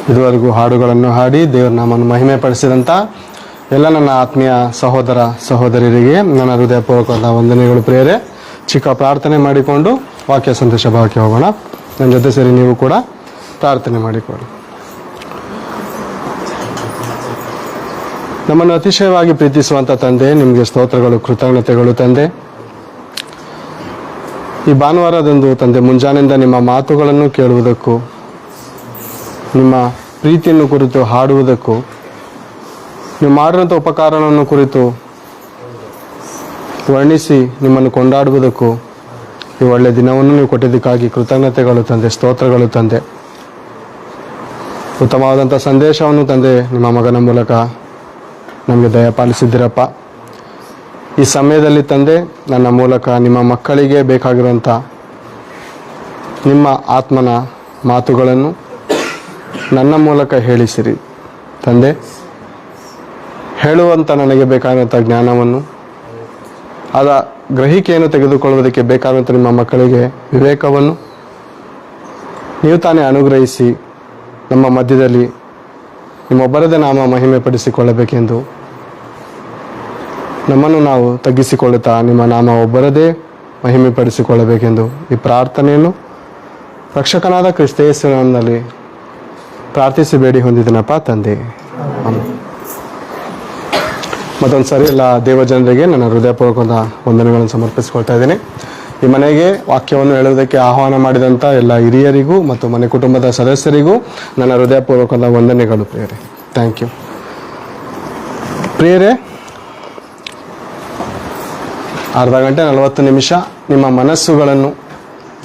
ಇದುವರೆಗೂ ಹಾಡುಗಳನ್ನು ಹಾಡಿ ದೇವರ ನಾಮವನ್ನು ಮಹಿಮೆ ಪಡಿಸಿದಂಥ ಎಲ್ಲ ನನ್ನ ಆತ್ಮೀಯ ಸಹೋದರ ಸಹೋದರಿಯರಿಗೆ ನನ್ನ ಹೃದಯಪೂರ್ವಕವಾದ ವಂದನೆಗಳು. ಪ್ರಿಯರೇ, ಚಿಕ್ಕ ಪ್ರಾರ್ಥನೆ ಮಾಡಿಕೊಂಡು ವಾಕ್ಯ ಸಂದೇಶ ಭಾಗಕ್ಕೆ ಹೋಗೋಣ. ನನ್ನ ಜೊತೆ ಸೇರಿ ನೀವು ಕೂಡ ಪ್ರಾರ್ಥನೆ ಮಾಡಿಕೊಳ್ಳಿ. ನಮ್ಮನ್ನು ಅತಿಶಯವಾಗಿ ಪ್ರೀತಿಸುವಂಥ ತಂದೆ, ನಿಮಗೆ ಸ್ತೋತ್ರಗಳು, ಕೃತಜ್ಞತೆಗಳು ತಂದೆ. ಈ ಭಾನುವಾರದಂದು ತಂದೆ ಮುಂಜಾನೆಯಿಂದ ನಿಮ್ಮ ಮಾತುಗಳನ್ನು ಕೇಳುವುದಕ್ಕೂ, ನಿಮ್ಮ ಪ್ರೀತಿಯನ್ನು ಕುರಿತು ಹಾಡುವುದಕ್ಕೂ, ನೀವು ಮಾಡಿರುವಂಥ ಉಪಕಾರವನ್ನು ಕುರಿತು ವರ್ಣಿಸಿ ನಿಮ್ಮನ್ನು ಕೊಂಡಾಡುವುದಕ್ಕೂ ಈ ಒಳ್ಳೆಯ ದಿನವನ್ನು ನೀವು ಕೊಟ್ಟಿದ್ದಕ್ಕಾಗಿ ಕೃತಜ್ಞತೆಗಳು ತಂದೆ, ಸ್ತೋತ್ರಗಳು ತಂದೆ. ಉತ್ತಮವಾದಂಥ ಸಂದೇಶವನ್ನು ತಂದೆ ನಿಮ್ಮ ಮಗನ ಮೂಲಕ ನಮಗೆ ದಯಪಾಲಿಸಿದ್ದೀರಪ್ಪ. ಈ ಸಮಯದಲ್ಲಿ ತಂದೆ ನನ್ನ ಮೂಲಕ ನಿಮ್ಮ ಮಕ್ಕಳಿಗೆ ಬೇಕಾಗಿರುವಂಥ ನಿಮ್ಮ ಆತ್ಮನ ಮಾತುಗಳನ್ನು ನನ್ನ ಮೂಲಕ ಹೇಳಿಸಿರಿ ತಂದೆ. ಹೇಳುವಂಥ ನನಗೆ ಬೇಕಾದಂಥ ಜ್ಞಾನವನ್ನು, ಅದ ಗ್ರಹಿಕೆಯನ್ನು ತೆಗೆದುಕೊಳ್ಳುವುದಕ್ಕೆ ಬೇಕಾದಂಥ ನಿಮ್ಮ ಮಕ್ಕಳಿಗೆ ವಿವೇಕವನ್ನು ನೀವು ತಾನೇ ಅನುಗ್ರಹಿಸಿ ನಮ್ಮ ಮಧ್ಯದಲ್ಲಿ ನಿಮ್ಮೊಬ್ಬರದೇ ನಾಮ ಮಹಿಮೆ ಪಡಿಸಿಕೊಳ್ಳಬೇಕೆಂದು ನಮ್ಮನ್ನು ನಾವು ತಗ್ಗಿಸಿಕೊಳ್ಳುತ್ತಾ ನಿಮ್ಮ ನಾಮ ಒಬ್ಬರದೇ ಮಹಿಮೆ ಪಡಿಸಿಕೊಳ್ಳಬೇಕೆಂದು ಈ ಪ್ರಾರ್ಥನೆಯನ್ನು ರಕ್ಷಕನಾದ ಕ್ರಿಸ್ತ ಯೇಸುವಿನಲ್ಲಿ ಪ್ರಾರ್ಥಿಸಿ ಬೇಡಿ ಹೊಂದಿದ್ದೀನಪ್ಪ ತಂದೆ. ಮತ್ತೊಂದು ಸಾರಿ ಎಲ್ಲ ದೇವಜನರಿಗೆ ನನ್ನ ಹೃದಯಪೂರ್ವಕವಾದ ವಂದನೆಗಳನ್ನು ಸಮರ್ಪಿಸಿಕೊಳ್ತಾ ಇದ್ದೀನಿ. ಈ ಮನೆಗೆ ವಾಕ್ಯವನ್ನು ಹೇಳುವುದಕ್ಕೆ ಆಹ್ವಾನ ಮಾಡಿದಂಥ ಎಲ್ಲ ಹಿರಿಯರಿಗೂ ಮತ್ತು ಮನೆ ಕುಟುಂಬದ ಸದಸ್ಯರಿಗೂ ನನ್ನ ಹೃದಯಪೂರ್ವಕವಾದ ವಂದನೆಗಳು ಪ್ರಿಯರೇ. Thank you. ಪ್ರಿಯರೇ, ಅರ್ಧ ಗಂಟೆ 40 ನಿಮಿಷ ನಿಮ್ಮ ಮನಸ್ಸುಗಳನ್ನು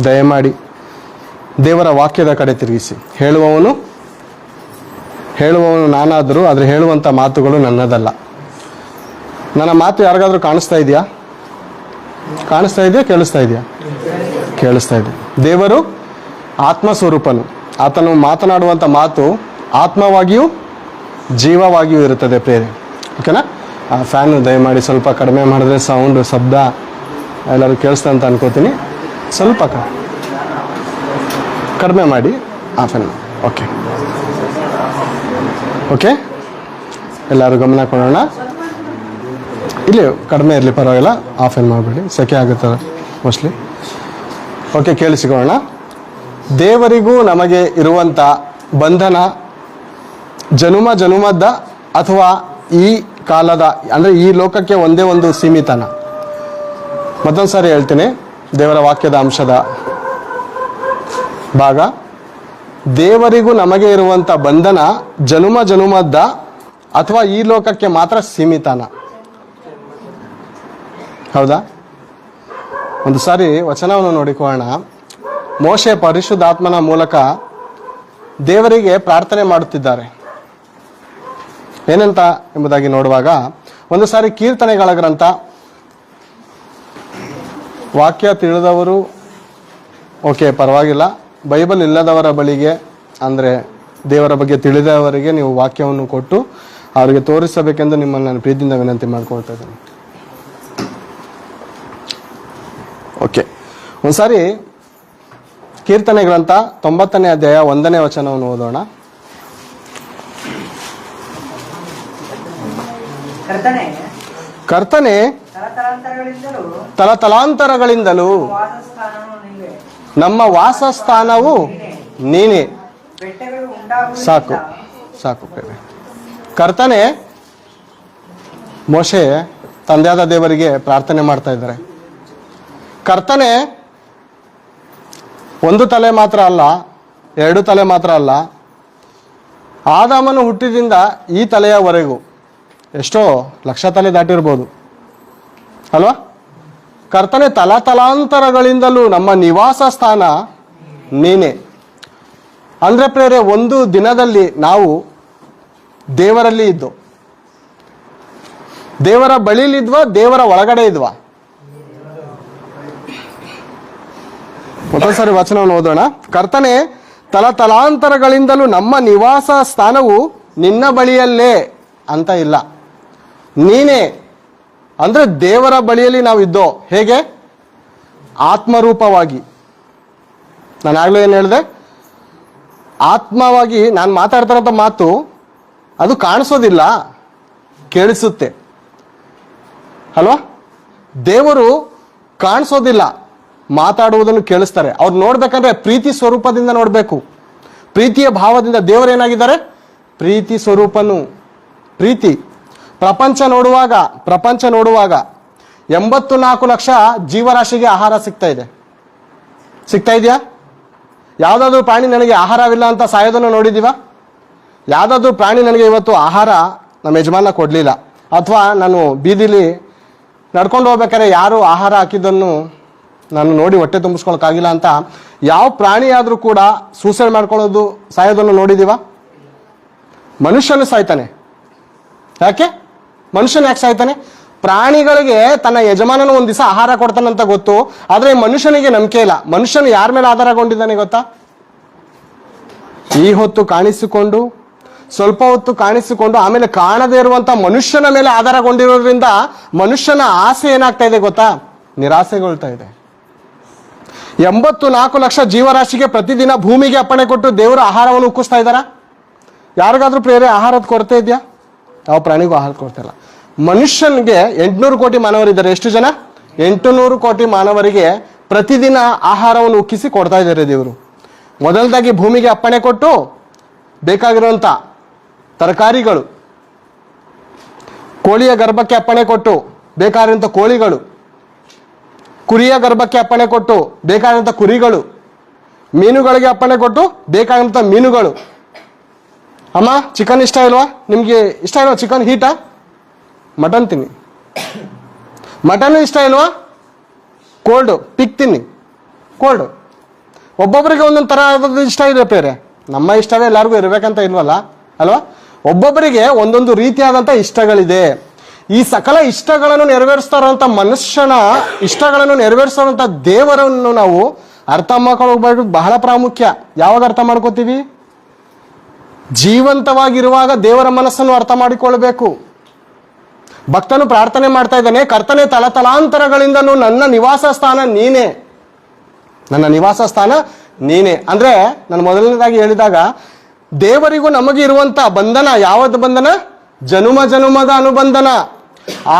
ದಯಮಾಡಿ ದೇವರ ವಾಕ್ಯದ ಕಡೆ ತಿರುಗಿಸಿ. ಹೇಳುವವನು ನಾನಾದರೂ, ಆದರೆ ಹೇಳುವಂಥ ಮಾತುಗಳು ನನ್ನದಲ್ಲ. ನನ್ನ ಮಾತು ಯಾರಿಗಾದ್ರೂ ಕಾಣಿಸ್ತಾ ಇದೆಯಾ? ಕೇಳಿಸ್ತಾ ಇದೆಯಾ? ಕೇಳಿಸ್ತಾ ಇದೆ. ದೇವರು ಆತ್ಮಸ್ವರೂಪನು. ಆತನು ಮಾತನಾಡುವಂಥ ಮಾತು ಆತ್ಮವಾಗಿಯೂ ಜೀವವಾಗಿಯೂ ಇರುತ್ತದೆ ಪ್ರೇರೆ. ಓಕೆನಾ? ಆ ಫ್ಯಾನು ದಯಮಾಡಿ ಸ್ವಲ್ಪ ಕಡಿಮೆ ಮಾಡಿದ್ರೆ ಸೌಂಡು ಶಬ್ದ ಎಲ್ಲರೂ ಕೇಳಿಸ್ತಾ ಅಂತ ಅನ್ಕೋತೀನಿ. ಸ್ವಲ್ಪ ಕಡಿಮೆ ಮಾಡಿ ಆ ಫ್ಯಾನ್. ಓಕೆ, ಎಲ್ಲರೂ ಗಮನ ಕೊಡೋಣ. ಇಲ್ಲಿ ಕಡಿಮೆ ಇರಲಿ, ಪರವಾಗಿಲ್ಲ, ಆಫ್ ಏನು ಮಾಡಬೇಡಿ, ಸೆಕೆ ಆಗುತ್ತೆ ಮೋಸ್ಟ್ಲಿ. ಓಕೆ, ಕೇಳಿಸಿಕೊಳ್ಳೋಣ. ದೇವರಿಗೂ ನಮಗೆ ಇರುವಂಥ ಬಂಧನ ಜನುಮದ ಅಥವಾ ಈ ಕಾಲದ, ಅಂದರೆ ಈ ಲೋಕಕ್ಕೆ ಒಂದೇ ಒಂದು ಸೀಮಿತನ. ಮತ್ತೊಂದು ಸಾರಿ ಹೇಳ್ತೀನಿ, ದೇವರ ವಾಕ್ಯದ ಅಂಶದ ಭಾಗ. ದೇವರಿಗೂ ನಮಗೆ ಇರುವಂಥ ಬಂಧನ ಜನುಮದ ಅಥವಾ ಈ ಲೋಕಕ್ಕೆ ಮಾತ್ರ ಸೀಮಿತನ. ಹೌದಾ? ಒಂದು ಸಾರಿ ವಚನವನ್ನು ನೋಡಿಕೊಳ್ಳೋಣ. ಮೋಶೆ ಪರಿಶುದ್ಧಾತ್ಮನ ಮೂಲಕ ದೇವರಿಗೆ ಪ್ರಾರ್ಥನೆ ಮಾಡುತ್ತಿದ್ದಾರೆ. ಏನಂತ ಎಂಬುದಾಗಿ ನೋಡುವಾಗ, ಒಂದು ಸಾರಿ ಕೀರ್ತನೆಗಳ ಗ್ರಂಥ, ವಾಕ್ಯ ತಿಳಿದವರು ಓಕೆ ಪರವಾಗಿಲ್ಲ, ಬೈಬಲ್ ಇಲ್ಲದವರ ಬಳಿಗೆ, ಅಂದರೆ ದೇವರ ಬಗ್ಗೆ ತಿಳಿದವರಿಗೆ ನೀವು ವಾಕ್ಯವನ್ನು ಕೊಟ್ಟು ಅವರಿಗೆ ತೋರಿಸಬೇಕೆಂದು ನಿಮ್ಮನ್ನು ನಾನು ಪ್ರೀತಿಯಿಂದ ವಿನಂತಿ ಮಾಡ್ಕೊಳ್ತಾ ಇದ್ದೇನೆ. ಓಕೆ, ಒಂದ್ಸಾರಿ ಕೀರ್ತನೆ ಗ್ರಂಥ 90ನೇ ಅಧ್ಯಾಯ 1ನೇ ವಚನವನ್ನು ಓದೋಣ. ಕರ್ತನೆ ತಲತಲಾಂತರಗಳಿಂದಲೂ ನಮ್ಮ ವಾಸಸ್ಥಾನವು ನೀನೇ. ಸಾಕು. ಕರ್ತನೆ, ಮೋಶೆ ತಂದೆಯಾದ ದೇವರಿಗೆ ಪ್ರಾರ್ಥನೆ ಮಾಡ್ತಾ ಇದ್ದಾರೆ. ಕರ್ತನೆ, ಒಂದು ತಲೆ ಮಾತ್ರ ಅಲ್ಲ, 2 ತಲೆ ಮಾತ್ರ ಅಲ್ಲ, ಆದಾಮನು ಹುಟ್ಟಿದಿಂದ ಈ ತಲೆಯವರೆಗೂ ಎಷ್ಟೋ ಲಕ್ಷ ತಲೆ ದಾಟಿರ್ಬೋದು ಅಲ್ವಾ? ಕರ್ತನೆ, ತಲಾಂತರಗಳಿಂದಲೂ ನಮ್ಮ ನಿವಾಸ ಸ್ಥಾನ ನೀನೇ. ಅಂದ್ರೆ ಪ್ರೇರೆ, ಒಂದು ದಿನದಲ್ಲಿ ನಾವು ದೇವರಲ್ಲಿ ಇದ್ದು, ದೇವರ ಬಳಿಲಿದ್ವಾ, ದೇವರ ಒಳಗಡೆ ಇದ್ವಾ? ಮತ್ತೊಂದು ಸಾರಿ ವಚನವನ್ನು ಓದೋಣ. ಕರ್ತನೆ, ತಲಾಂತರಗಳಿಂದಲೂ ನಮ್ಮ ನಿವಾಸ ಸ್ಥಾನವು ನಿನ್ನ ಬಳಿಯಲ್ಲೇ ಅಂತ ಇಲ್ಲ, ನೀನೇ. ಅಂದ್ರೆ ದೇವರ ಬಳಿಯಲ್ಲಿ ನಾವು ಇದ್ದೋ. ಹೇಗೆ? ಆತ್ಮರೂಪವಾಗಿ. ನಾನು ಆಗ್ಲೂ ಏನು ಹೇಳಿದೆ? ಆತ್ಮವಾಗಿ ನಾನು ಮಾತಾಡ್ತಾ ಇರೋಂಥ ಮಾತು ಅದು ಕಾಣಿಸೋದಿಲ್ಲ, ಕೇಳಿಸುತ್ತೆ ಅಲ್ವಾ? ದೇವರು ಕಾಣಿಸೋದಿಲ್ಲ, ಮಾತಾಡುವುದನ್ನು ಕೇಳಿಸ್ತಾರೆ. ಅವ್ರು ನೋಡ್ಬೇಕಂದ್ರೆ ಪ್ರೀತಿ ಸ್ವರೂಪದಿಂದ ನೋಡಬೇಕು, ಪ್ರೀತಿಯ ಭಾವದಿಂದ. ದೇವರೇನಾಗಿದ್ದಾರೆ? ಪ್ರೀತಿ ಸ್ವರೂಪನು, ಪ್ರೀತಿ. ಪ್ರಪಂಚ ನೋಡುವಾಗ 84 ಲಕ್ಷ ಜೀವರಾಶಿಗೆ ಆಹಾರ ಸಿಗ್ತಾ ಇದೆಯಾ? ಯಾವುದಾದ್ರೂ ಪ್ರಾಣಿ ನನಗೆ ಆಹಾರವಿಲ್ಲ ಅಂತ ಸಾಯೋದನ್ನು ನೋಡಿದೀವ? ಯಾವುದಾದ್ರೂ ಪ್ರಾಣಿ ನನಗೆ ಇವತ್ತು ಆಹಾರ ನಮ್ಮ ಯಜಮಾನ ಕೊಡಲಿಲ್ಲ, ಅಥವಾ ನಾನು ಬೀದಿಲಿ ನಡ್ಕೊಂಡು ಹೋಗ್ಬೇಕಾದ್ರೆ ಯಾರು ಆಹಾರ ಹಾಕಿದ್ದನ್ನು ನಾನು ನೋಡಿ ಹೊಟ್ಟೆ ತುಂಬಿಸ್ಕೊಳಕ್ಕಾಗಿಲ್ಲ ಅಂತ ಯಾವ ಪ್ರಾಣಿ ಆದರೂ ಕೂಡ ಸೂಸೈಡ್ ಮಾಡ್ಕೊಳ್ಳೋದು, ಸಾಯೋದನ್ನು ನೋಡಿದೀವ? ಮನುಷ್ಯನು ಸಾಯ್ತಾನೆ. ಯಾಕೆ? ಮನುಷ್ಯನು ಯಾಕೆ ಸಾಯ್ತಾನೆ? ಪ್ರಾಣಿಗಳಿಗೆ ತನ್ನ ಯಜಮಾನನು ಒಂದು ದಿವಸ ಆಹಾರ ಕೊಡ್ತಾನಂತ ಗೊತ್ತು, ಆದರೆ ಮನುಷ್ಯನಿಗೆ ನಂಬಿಕೆ ಇಲ್ಲ. ಮನುಷ್ಯನು ಯಾರ ಮೇಲೆ ಆಧಾರಗೊಂಡಿದ್ದಾನೆ ಗೊತ್ತಾ? ಈ ಹೊತ್ತು ಕಾಣಿಸಿಕೊಂಡು, ಸ್ವಲ್ಪ ಹೊತ್ತು ಕಾಣಿಸಿಕೊಂಡು, ಆಮೇಲೆ ಕಾಣದೇ ಇರುವಂತ ಮನುಷ್ಯನ ಮೇಲೆ ಆಧಾರಗೊಂಡಿರೋದ್ರಿಂದ ಮನುಷ್ಯನ ಆಸೆ ಏನಾಗ್ತಾ ಇದೆ ಗೊತ್ತಾ? ನಿರಾಸೆಗೊಳ್ತಾ ಇದೆ. 84 ಲಕ್ಷ ಜೀವರಾಶಿಗೆ ಪ್ರತಿದಿನ ಭೂಮಿಗೆ ಅಪ್ಪಣೆ ಕೊಟ್ಟು ದೇವರು ಆಹಾರವನ್ನು ಉಕ್ಕಿಸ್ತಾ ಇದ್ದಾರ? ಯಾರಿಗಾದ್ರೂ ಪ್ರೇರೆ ಆಹಾರದ ಕೊರತೆ ಇದೆಯಾ? ಯಾವ ಪ್ರಾಣಿಗೂ ಆಹಾರದ ಕೊರತೆ ಇಲ್ಲ. ಮನುಷ್ಯನಿಗೆ 800 ಕೋಟಿ ಮಾನವರಿದ್ದಾರೆ. ಎಷ್ಟು ಜನ? 800 ಕೋಟಿ ಮಾನವರಿಗೆ ಪ್ರತಿದಿನ ಆಹಾರವನ್ನು ಉಕ್ಕಿಸಿ ಕೊಡ್ತಾ ಇದ್ದಾರೆ ದೇವರು. ಮೊದಲದಾಗಿ ಭೂಮಿಗೆ ಅಪ್ಪಣೆ ಕೊಟ್ಟು ಬೇಕಾಗಿರುವಂತ ತರಕಾರಿಗಳು, ಕೋಳಿಯ ಗರ್ಭಕ್ಕೆ ಅಪ್ಪಣೆ ಕೊಟ್ಟು ಬೇಕಾಗಿರುವಂತ ಕೋಳಿಗಳು, ಕುರಿಯ ಗರ್ಭಕ್ಕೆ ಅಪ್ಪಣೆ ಕೊಟ್ಟು ಬೇಕಾದಂಥ ಕುರಿಗಳು, ಮೀನುಗಳಿಗೆ ಅಪ್ಪಣೆ ಕೊಟ್ಟು ಬೇಕಾದಂಥ ಮೀನುಗಳು. ಅಮ್ಮ, ಚಿಕನ್ ಇಷ್ಟ ಇಲ್ವಾ ನಿಮ್ಗೆ? ಇಷ್ಟ ಇಲ್ವಾ ಚಿಕನ್? ಹೀಟಾ? ಮಟನ್ ತಿನ್ನಿ. ಮಟನ್ ಇಷ್ಟ ಇಲ್ವಾ? ಕೋಲ್ಡು ಪಿಕ್ ತಿನ್ನಿ, ಕೋಲ್ಡು. ಒಬ್ಬೊಬ್ಬರಿಗೆ ಒಂದೊಂದು ಥರ ಇಷ್ಟ ಇದೆ ಬೇರೆ. ನಮ್ಮ ಇಷ್ಟವೇ ಎಲ್ಲರಿಗೂ ಇರಬೇಕಂತ ಇಲ್ವಲ್ಲ ಅಲ್ವಾ? ಒಬ್ಬೊಬ್ಬರಿಗೆ ಒಂದೊಂದು ರೀತಿಯಾದಂಥ ಇಷ್ಟಗಳಿದೆ. ಈ ಸಕಲ ಇಷ್ಟಗಳನ್ನು ನೆರವೇರಿಸ್ತಾ ಇರುವಂಥ ಮನುಷ್ಯನ ಇಷ್ಟಗಳನ್ನು ನೆರವೇರಿಸ್ತಾ ಇರುವಂಥ ದೇವರನ್ನು ನಾವು ಅರ್ಥ ಮಾಡ್ಕೊಳ್ಳೋದು ಬಹಳ ಪ್ರಾಮುಖ್ಯ. ಯಾವಾಗ ಅರ್ಥ ಮಾಡ್ಕೋತೀವಿ? ಜೀವಂತವಾಗಿರುವಾಗ ದೇವರ ಮನಸ್ಸನ್ನು ಅರ್ಥ ಮಾಡಿಕೊಳ್ಬೇಕು. ಭಕ್ತನು ಪ್ರಾರ್ಥನೆ ಮಾಡ್ತಾ ಇದ್ದಾನೆ, ಕರ್ತನೆ ತಲತಲಾಂತರಗಳಿಂದನೂ ನನ್ನ ನಿವಾಸ ಸ್ಥಾನ ನೀನೇ, ನನ್ನ ನಿವಾಸ ಸ್ಥಾನ ನೀನೇ. ಅಂದ್ರೆ ನಾನು ಮೊದಲನೇದಾಗಿ ಹೇಳಿದಾಗ ದೇವರಿಗೂ ನಮಗೆ ಇರುವಂತ ಬಂಧನ ಯಾವತ್ತು ಬಂಧನ? ಜನುಮದ ಅನುಬಂಧನ.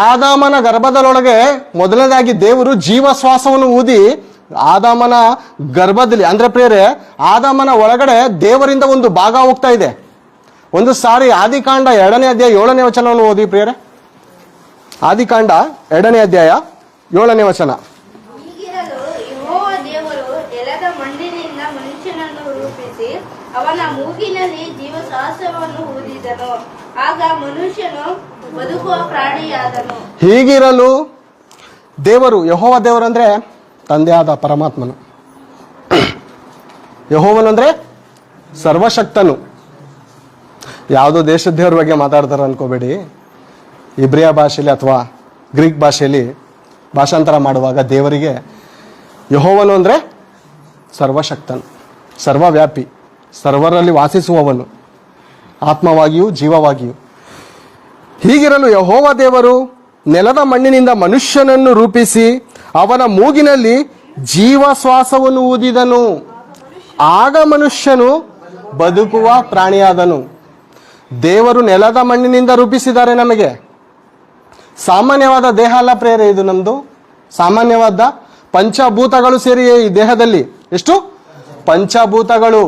ಆದಾಮನ ಗರ್ಭದೊಳಗೆ ಮೊದಲನೇದಾಗಿ ದೇವರು ಜೀವಶ್ವಾಸವನ್ನು ಊದಿ ಆದಾಮನ ಗರ್ಭದಲ್ಲಿ, ಅಂದ್ರೆ ಪ್ರೇರೆ ಆದಾಮನ ಒಳಗಡೆ ದೇವರಿಂದ ಒಂದು ಭಾಗ ಹೋಗ್ತಾ ಇದೆ. ಒಂದು ಸಾರಿ ಆದಿಕಾಂಡ 2ನೇ ಅಧ್ಯಾಯ 7ನೇ ವಚನವನ್ನು ಓದಿ ಪ್ರೇರೆ. ಆದಿಕಾಂಡ 2ನೇ ಅಧ್ಯಾಯ 7ನೇ ವಚನ. ಅವನ ಮೂಗಿನಲ್ಲಿ ಜೀವಶ್ವಾಸವನ್ನು ಊದಿದನು, ಆಗ ಮನುಷ್ಯನು ಬದುಕುವ ಪ್ರಾಣಿಯಾದನು. ಹೀಗಿರಲು ದೇವರು, ಯೆಹೋವ ದೇವರು ಅಂದ್ರೆ ತಂದೆಯಾದ ಪರಮಾತ್ಮನು. ಯೆಹೋವನು ಅಂದ್ರೆ ಸರ್ವಶಕ್ತನು. ಯಾವುದೋ ದೇಶದ ದೇವರ ಬಗ್ಗೆ ಮಾತಾಡ್ತಾರೆ ಅನ್ಕೋಬೇಡಿ. ಇಬ್ರಿಯ ಭಾಷೆಯಲ್ಲಿ ಅಥವಾ ಗ್ರೀಕ್ ಭಾಷೆಯಲ್ಲಿ ಭಾಷಾಂತರ ಮಾಡುವಾಗ ದೇವರಿಗೆ ಯೆಹೋವನು ಅಂದ್ರೆ ಸರ್ವಶಕ್ತನು, ಸರ್ವವ್ಯಾಪಿ, ಸರ್ವರಲ್ಲಿ ವಾಸಿಸುವವನು, ಆತ್ಮವಾಗಿಯೂ ಜೀವವಾಗಿಯೂ. ಹೀಗಿರಲು ಯೆಹೋವ ದೇವರು ನೆಲದ ಮಣ್ಣಿನಿಂದ ಮನುಷ್ಯನನ್ನು ರೂಪಿಸಿ ಅವನ ಮೂಗಿನಲ್ಲಿ ಜೀವಶ್ವಾಸವನ್ನು ಊದಿದನು, ಆಗ ಮನುಷ್ಯನು ಬದುಕುವ ಪ್ರಾಣಿಯಾದನು. ದೇವರು ನೆಲದ ಮಣ್ಣಿನಿಂದ ರೂಪಿಸಿದ್ದಾರೆ ನಮಗೆ. ಸಾಮಾನ್ಯವಾದ ದೇಹ ಅಲ್ಲ ಪ್ರೇರೆ, ಇದು ನಮ್ದು ಸಾಮಾನ್ಯವಾದ ಪಂಚಭೂತಗಳು ಸೇರಿ ಈ ದೇಹದಲ್ಲಿ. ಎಷ್ಟು ಪಂಚಭೂತಗಳು?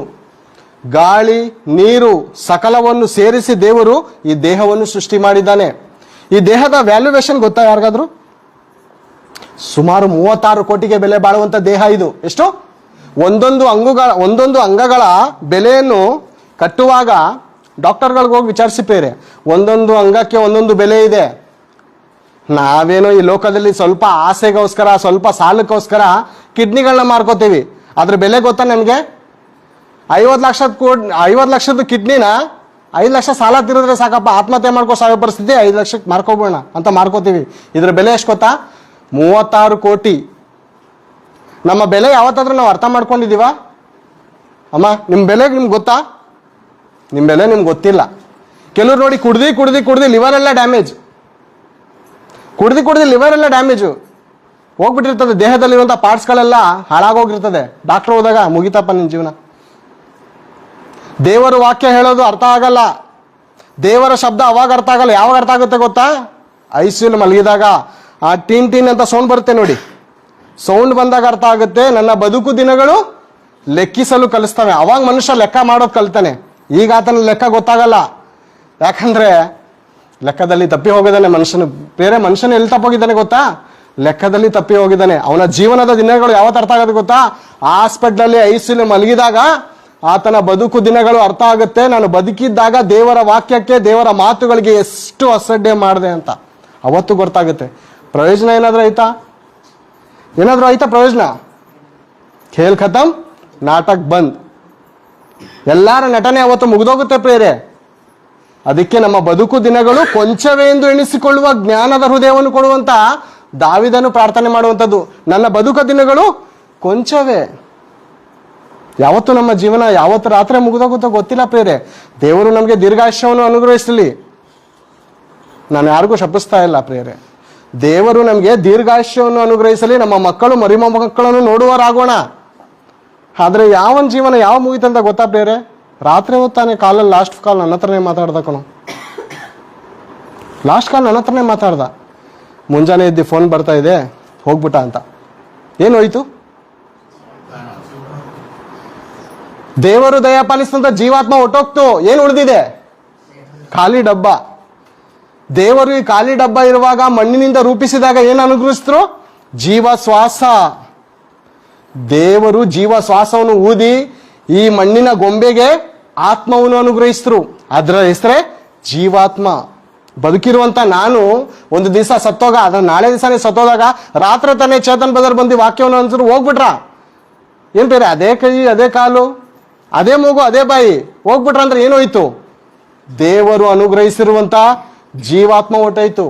ಗಾಳಿ, ನೀರು ಸಕಲವನ್ನು ಸೇರಿಸಿ ದೇವರು ಈ ದೇಹವನ್ನು ಸೃಷ್ಟಿ ಮಾಡಿದ್ದಾನೆ. ಈ ದೇಹದ ವ್ಯಾಲ್ಯೂಯೇಷನ್ ಗೊತ್ತಾ ಯಾರಿಗಾದ್ರು? ಸುಮಾರು 36 ಕೋಟಿಗೆ ಬೆಲೆ ಬಾಳುವಂತ ದೇಹ ಇದು. ಎಷ್ಟು? ಒಂದೊಂದು ಅಂಗಗಳ ಬೆಲೆಯನ್ನು ಕಟ್ಟುವಾಗ ಡಾಕ್ಟರ್ಗಳಿಗೆ ಹೋಗಿ ವಿಚಾರಿಸಿಪೇರೆ, ಒಂದೊಂದು ಅಂಗಕ್ಕೆ ಒಂದೊಂದು ಬೆಲೆ ಇದೆ. ನಾವೇನೋ ಈ ಲೋಕದಲ್ಲಿ ಸ್ವಲ್ಪ ಆಸೆಗೋಸ್ಕರ, ಸ್ವಲ್ಪ ಸಾಲಕ್ಕೋಸ್ಕರ ಕಿಡ್ನಿಗಳನ್ನ ಮಾರ್ಕೋತೀವಿ. ಅದ್ರ ಬೆಲೆ ಗೊತ್ತಾ ನಮಗೆ? 50 ಲಕ್ಷದ ಕಿಡ್ನಿನ 5 ಲಕ್ಷ ಸಾಲ ತಿರಿದ್ರೆ ಸಾಕಪ್ಪ, ಆತ್ಮಹತ್ಯೆ ಮಾಡ್ಕೋ ಸಾಯೋ ಪರಿಸ್ಥಿತಿ, 5 ಲಕ್ಷಕ್ಕೆ ಮಾರ್ಕೋಬೋಣ ಅಂತ ಮಾರ್ಕೋತೀವಿ. ಇದ್ರ ಬೆಲೆ ಎಷ್ಟು ಗೊತ್ತಾ? 36 ಕೋಟಿ. ನಮ್ಮ ಬೆಲೆ ಯಾವತ್ತಾದ್ರೂ ನಾವು ಅರ್ಥ ಮಾಡ್ಕೊಂಡಿದೀವ? ಅಮ್ಮ, ನಿಮ್ಮ ಬೆಲೆ ನಿಮ್ಗೆ ಗೊತ್ತಾ? ನಿಮ್ಮ ಬೆಲೆ ನಿಮ್ಗೆ ಗೊತ್ತಿಲ್ಲ. ಕೆಲವ್ರು ನೋಡಿ ಕುಡ್ದು ಲಿವರ್ ಎಲ್ಲ ಡ್ಯಾಮೇಜ್, ಕುಡ್ದು ಲಿವರ್ ಎಲ್ಲ ಡ್ಯಾಮೇಜು ಹೋಗ್ಬಿಟ್ಟಿರ್ತದೆ. ದೇಹದಲ್ಲಿರುವಂಥ ಪಾರ್ಟ್ಸ್ಗಳೆಲ್ಲ ಹಾಳಾಗೋಗಿರ್ತದೆ. ಡಾಕ್ಟರ್ ಹೋದಾಗ ಮುಗಿತಪ್ಪ ನಿನ್ನ ಜೀವನ. ದೇವರ ವಾಕ್ಯ ಹೇಳೋದು ಅರ್ಥ ಆಗಲ್ಲ. ದೇವರ ಶಬ್ದ ಅವಾಗ ಅರ್ಥ ಆಗಲ್ಲ. ಯಾವಾಗ ಅರ್ಥ ಆಗುತ್ತೆ ಗೊತ್ತಾ? ಐಸಿಯಲ್ಲಿ ಮಲಗಿದಾಗ ಆ ಟೀನ್ ಟೀನ್ ಅಂತ ಸೌಂಡ್ ಬರುತ್ತೆ ನೋಡಿ, ಸೌಂಡ್ ಬಂದಾಗ ಅರ್ಥ ಆಗುತ್ತೆ. ನನ್ನ ಬದುಕು ದಿನಗಳು ಲೆಕ್ಕಿಸಲು ಕಲಿಸ್ತವೆ. ಅವಾಗ ಮನುಷ್ಯ ಲೆಕ್ಕ ಮಾಡೋದು ಕಲಿತಾನೆ. ಈಗ ಆತನ ಲೆಕ್ಕ ಗೊತ್ತಾಗಲ್ಲ. ಯಾಕಂದ್ರೆ ಲೆಕ್ಕದಲ್ಲಿ ತಪ್ಪಿ ಹೋಗಿದ್ದಾನೆ ಮನುಷ್ಯನು. ಬೇರೆ ಮನುಷ್ಯನು ಎಲ್ಲಿ ತಪ್ಪೋಗಿದ್ದಾನೆ ಗೊತ್ತಾ? ಲೆಕ್ಕದಲ್ಲಿ ತಪ್ಪಿ ಹೋಗಿದ್ದಾನೆ. ಅವನ ಜೀವನದ ದಿನಗಳು ಯಾವತ್ತು ಅರ್ಥ ಆಗೋದು ಗೊತ್ತಾ? ಹಾಸ್ಪಿಟ್ಲಲ್ಲಿ ಐಸಿಯಲ್ಲಿ ಮಲಗಿದಾಗ ಆತನ ಬದುಕು ದಿನಗಳು ಅರ್ಥ ಆಗುತ್ತೆ. ನಾನು ಬದುಕಿದ್ದಾಗ ದೇವರ ವಾಕ್ಯಕ್ಕೆ, ದೇವರ ಮಾತುಗಳಿಗೆ ಎಷ್ಟು ಅಸಡ್ಡೆ ಮಾಡಿದೆ ಅಂತ ಅವತ್ತು ಗೊತ್ತಾಗುತ್ತೆ. ಪ್ರಯೋಜನ ಏನಾದ್ರೂ ಆಯ್ತಾ? ಏನಾದ್ರೂ ಆಯ್ತಾ ಪ್ರಯೋಜನ? ಖೇಲ್ ಖತಮ್, ನಾಟಕ್ ಬಂದ್. ಎಲ್ಲರ ನಟನೆ ಅವತ್ತು ಮುಗಿದೋಗುತ್ತೆ ಪ್ರೇರೆ. ಅದಕ್ಕೆ ನಮ್ಮ ಬದುಕು ದಿನಗಳು ಕೊಂಚವೇ ಎಂದು ಎಣಿಸಿಕೊಳ್ಳುವ ಜ್ಞಾನದ ಹೃದಯವನ್ನು ಕೊಡುವಂತ ದಾವಿದನು ಪ್ರಾರ್ಥನೆ ಮಾಡುವಂಥದ್ದು. ನನ್ನ ಬದುಕ ದಿನಗಳು ಕೊಂಚವೇ. ಯಾವತ್ತು ನಮ್ಮ ಜೀವನ ಯಾವತ್ತು ರಾತ್ರಿ ಮುಗಿದೋಗುತ್ತೋ ಗೊತ್ತಿಲ್ಲ ಪ್ರೇರೆ. ದೇವರು ನಮಗೆ ದೀರ್ಘಾಯುಷ್ಯವನ್ನು ಅನುಗ್ರಹಿಸಲಿ. ನಾನು ಯಾರಿಗೂ ಶಪಿಸ್ತಾ ಇಲ್ಲ ಪ್ರೇರೆ. ದೇವರು ನಮಗೆ ದೀರ್ಘಾಯುಷ್ಯವನ್ನು ಅನುಗ್ರಹಿಸಲಿ. ನಮ್ಮ ಮಕ್ಕಳು ಮರಿಮಕ್ಕಳನ್ನು ನೋಡುವರಾಗೋಣ. ಆದ್ರೆ ಯಾವನ್ ಜೀವನ ಯಾವ ಮುಗಿತಂತ ಗೊತ್ತಾ ಪ್ರೇರೆ? ರಾತ್ರಿ ಹೊತ್ತಾನೆ ಕಾಲಲ್ಲಿ ಲಾಸ್ಟ್ ಕಾಲ್ ನನ್ನ ಹತ್ರನೇ ಮಾತಾಡ್ದ ಕಣೋ. ಲಾಸ್ಟ್ ಕಾಲ್ ನನ್ನ ಹತ್ರನೇ ಮಾತಾಡ್ದ. ಮುಂಜಾನೆ ಎದ್ದು ಫೋನ್ ಬರ್ತಾ ಇದೆ, ಹೋಗ್ಬಿಟ್ಟ ಅಂತ. ಏನು ಹೋಯ್ತು? ದೇವರು ದಯ ಪಾಲಿಸಿದಂತ ಜೀವಾತ್ಮ ಹೊಟ್ಟೋಗ್ತು. ಏನು ಉಳಿದಿದೆ? ಖಾಲಿ ಡಬ್ಬ. ದೇವರು ಈ ಖಾಲಿ ಡಬ್ಬ ಇರುವಾಗ ಮಣ್ಣಿನಿಂದ ರೂಪಿಸಿದಾಗ ಏನು ಅನುಗ್ರಹಿಸಿದ್ರು? ಜೀವ ಶ್ವಾಸ. ದೇವರು ಜೀವ ಶ್ವಾಸವನ್ನು ಊದಿ ಈ ಮಣ್ಣಿನ ಗೊಂಬೆಗೆ ಆತ್ಮವನ್ನು ಅನುಗ್ರಹಿಸಿದ್ರು. ಅದರ ಹೆಸರೇ ಜೀವಾತ್ಮ. ಬದುಕಿರುವಂತ ನಾನು ಒಂದು ದಿವಸ ಸತ್ತೋಗ, ಅದ್ರ ನಾಳೆ ದಿವಸನೇ ಸತ್ತೋದಾಗ ರಾತ್ರಿ ತಾನೇ ಚೇತನ್ ಬದರ್ ಬಂದು ವಾಕ್ಯವನ್ನು ಅನ್ಸಿದ್ರು ಹೋಗ್ಬಿಟ್ರ. ಏನ್ ಬೇರೆ? ಅದೇ ಕೈ, ಅದೇ ಕಾಲು, ಅದೇ ಮೂಗು, ಅದೇ ಬಾಯಿ, ಹೋಗ್ಬಿಟ್ರ ಅಂದ್ರೆ ಏನೋಯ್ತು? ದೇವರು ಅನುಗ್ರಹಿಸಿರುವಂತ ಜೀವಾತ್ಮ ಹೊಟ್ಟೋಯ್ತು.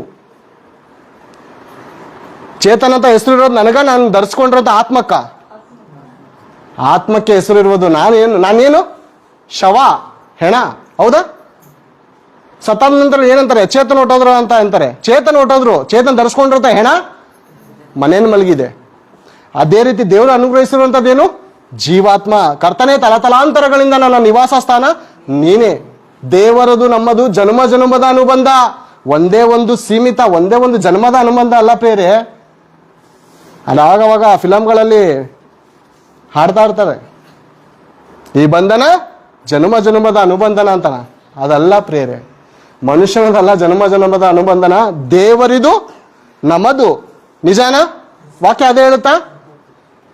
ಚೇತನ್ ಅಂತ ಹೆಸರು ಇರೋದು ನನಗ, ನಾನು ಧರಿಸ್ಕೊಂಡಿರೋದು ಆತ್ಮಕ್ಕ. ಆತ್ಮಕ್ಕೆ ಹೆಸರು ಇರುವುದು. ನಾನೇನು ಶವ, ಹೆಣ. ಹೌದಾ? ಸತ್ತಾದ ನಂತರ ಏನಂತಾರೆ? ಚೇತನ್ ಹೊಟ್ಟೋದ್ರು ಅಂತ ಅಂತಾರೆ. ಚೇತನ್ ಹೊಟ್ಟೋದ್ರು, ಚೇತನ್ ಧರಿಸ್ಕೊಂಡಿರೋ ಹೆಣ ಮನೇನು ಮಲಗಿದೆ. ಅದೇ ರೀತಿ ದೇವರು ಅನುಗ್ರಹಿಸಿರುವಂತದ್ದೇನು? ಜೀವಾತ್ಮ. ಕರ್ತನೆ, ತಲತಲಾಂತರಗಳಿಂದ ನನ್ನ ನಿವಾಸ ಸ್ಥಾನ ನೀನೇ. ದೇವರದು ನಮ್ಮದು ಜನ್ಮ ಜನ್ಮದ ಅನುಬಂಧ. ಒಂದೇ ಒಂದು ಸೀಮಿತ, ಒಂದೇ ಒಂದು ಜನ್ಮದ ಅನುಬಂಧ ಅಲ್ಲ ಪ್ರೇರೆ. ಅದಾಗವಾಗ ಫಿಲಂಗಳಲ್ಲಿ ಹಾಡ್ತಾ ಇರ್ತಾರೆ, ಈ ಬಂಧನ ಜನ್ಮ ಜನ್ಮದ ಅನುಬಂಧನ ಅಂತನ. ಅದಲ್ಲ ಪ್ರೇರೆ, ಮನುಷ್ಯನದಲ್ಲ ಜನ್ಮ ಜನ್ಮದ ಅನುಬಂಧನ. ದೇವರಿದು ನಮ್ಮದು. ನಿಜಾನ? ವಾಕ್ಯ ಅದೇ ಹೇಳುತ್ತಾ?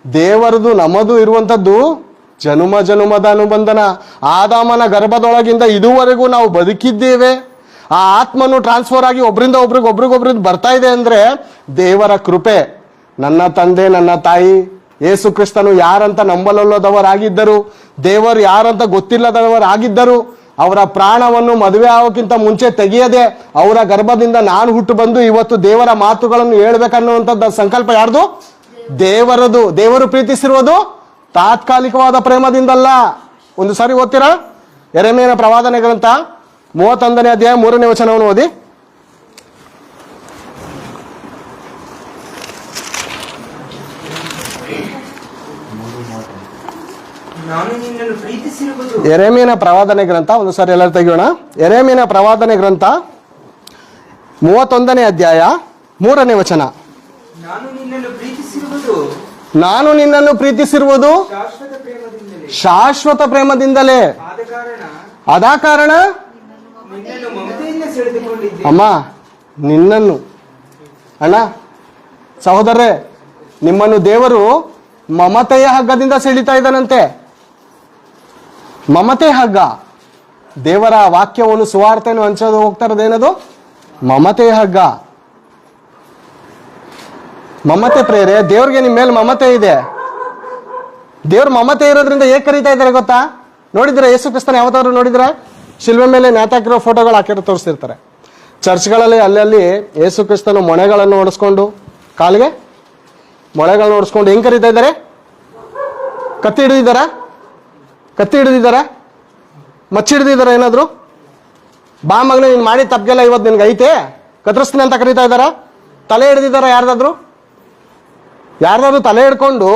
ದೇವರದು ನಮ್ಮದು ಇರುವಂತದ್ದು ಜನುಮ ಜನುಮದ ಅನುಬಂಧನ. ಆದಾಮನ ಗರ್ಭದೊಳಗಿಂದ ಇದುವರೆಗೂ ನಾವು ಬದುಕಿದ್ದೇವೆ. ಆ ಆತ್ಮನು ಟ್ರಾನ್ಸ್ಫರ್ ಆಗಿ ಒಬ್ರಿಂದ ಒಬ್ರಿಗೊಬ್ರಿಂದ ಬರ್ತಾ ಇದೆ ಅಂದ್ರೆ ದೇವರ ಕೃಪೆ. ನನ್ನ ತಂದೆ, ನನ್ನ ತಾಯಿ ಯೇಸು ಕ್ರಿಸ್ತನು ಯಾರಂತ ನಂಬಲಲ್ಲದವರಾಗಿದ್ದರು, ದೇವರು ಯಾರಂತ ಗೊತ್ತಿಲ್ಲದವರಾಗಿದ್ದರು, ಅವರ ಪ್ರಾಣವನ್ನು ಮದುವೆ ಆಗೋಕ್ಕಿಂತ ಮುಂಚೆ ತೆಗೆಯದೆ ಅವರ ಗರ್ಭದಿಂದ ನಾನು ಹುಟ್ಟು ಬಂದು ಇವತ್ತು ದೇವರ ಮಾತುಗಳನ್ನು ಹೇಳ್ಬೇಕನ್ನುವಂಥದ್ದು ಸಂಕಲ್ಪ ಯಾರ್ದು? ದೇವರದು. ದೇವರು ಪ್ರೀತಿಸಿರುವುದು ತಾತ್ಕಾಲಿಕವಾದ ಪ್ರೇಮದಿಂದಲ್ಲ. ಒಂದು ಸಾರಿ ಓದ್ತೀರಾ? ಯೆರೆಮೀಯನ ಪ್ರವಾದನೆ ಗ್ರಂಥ 31ನೇ ಅಧ್ಯಾಯ 3ನೇ ವಚನವನ್ನು ಓದಿ. ಯೆರೆಮೀಯನ ಪ್ರವಾದನೆ ಗ್ರಂಥ ಒಂದು ಸಾರಿ ಎಲ್ಲರೂ ತೆಗೆಯೋಣ. ಯೆರೆಮೀಯನ ಪ್ರವಾದನೆ ಗ್ರಂಥ 31ನೇ ಅಧ್ಯಾಯ 3ನೇ ವಚನ. ನಾನು ನಿನ್ನನ್ನು ಪ್ರೀತಿಸಿರುವುದು ಶಾಶ್ವತ ಪ್ರೇಮದಿಂದಲೇ. ಆದ ಕಾರಣ ಅಮ್ಮ ನಿನ್ನನ್ನು, ಅಣ್ಣ ಸಹೋದರರೇ, ನಿಮ್ಮನ್ನು ದೇವರು ಮಮತೆಯ ಹಗ್ಗದಿಂದ ಸೆಳಿತಾ ಇದ್ದಾನಂತೆ. ಮಮತೆ ಹಗ್ಗ. ದೇವರ ವಾಕ್ಯವನ್ನು ಸುವಾರ್ತೆಯನ್ನು ಹಂಚೋದು ಹೋಗ್ತಾ ಇರೋದೇನದು? ಮಮತೆಯ ಹಗ್ಗ. ಮಮತೆ ಪ್ರೇರೆ. ದೇವ್ರಿಗೆ ನಿಮ್ಮ ಮೇಲೆ ಮಮತೆ ಇದೆ. ದೇವ್ರ ಮಮತೆ ಇರೋದ್ರಿಂದ ಹೇಗೆ ಕರೀತಾ ಇದ್ದಾರೆ ಗೊತ್ತಾ? ನೋಡಿದ್ರೆ ಯೇಸು ಕ್ರಿಸ್ತನ ಯಾವತ್ತಾದ್ರು ನೋಡಿದ್ರೆ ಶಿಲ್ವೆ ಮೇಲೆ ನೇತಾಕಿರೋ ಫೋಟೋಗಳು ಹಾಕಿರೋ ತೋರಿಸ್ತಿರ್ತಾರೆ. ಚರ್ಚ್ಗಳಲ್ಲಿ ಅಲ್ಲಲ್ಲಿ ಯೇಸು ಕ್ರಿಸ್ತನ ಮೊಳೆಗಳನ್ನು ಓಡಿಸ್ಕೊಂಡು, ಕಾಲಿಗೆ ಮೊಳೆಗಳನ್ನು ಓಡಿಸ್ಕೊಂಡು ಹೆಂಗ್ ಕರೀತಾ ಇದ್ದಾರೆ? ಕತ್ತಿ ಹಿಡಿದಿದ್ದಾರ? ಮಚ್ಚಿ ಹಿಡಿದಿದ್ದಾರ? ಏನಾದ್ರು ಬಾ ಮಗನೇ, ನೀನು ಮಾಡಿ ತಪ್ಪಿಗೆಲ್ಲ ಇವತ್ತು ನಿನ್ಗೆ ಐತೆ, ಕತ್ತರಿಸ್ತೀನಿ ಅಂತ ಕರೀತಾ ಇದ್ದಾರ? ತಲೆ ಹಿಡಿದಿದ್ದಾರ ಯಾರ್ದಾದ್ರು ತಲೆ ಹಿಡ್ಕೊಂಡು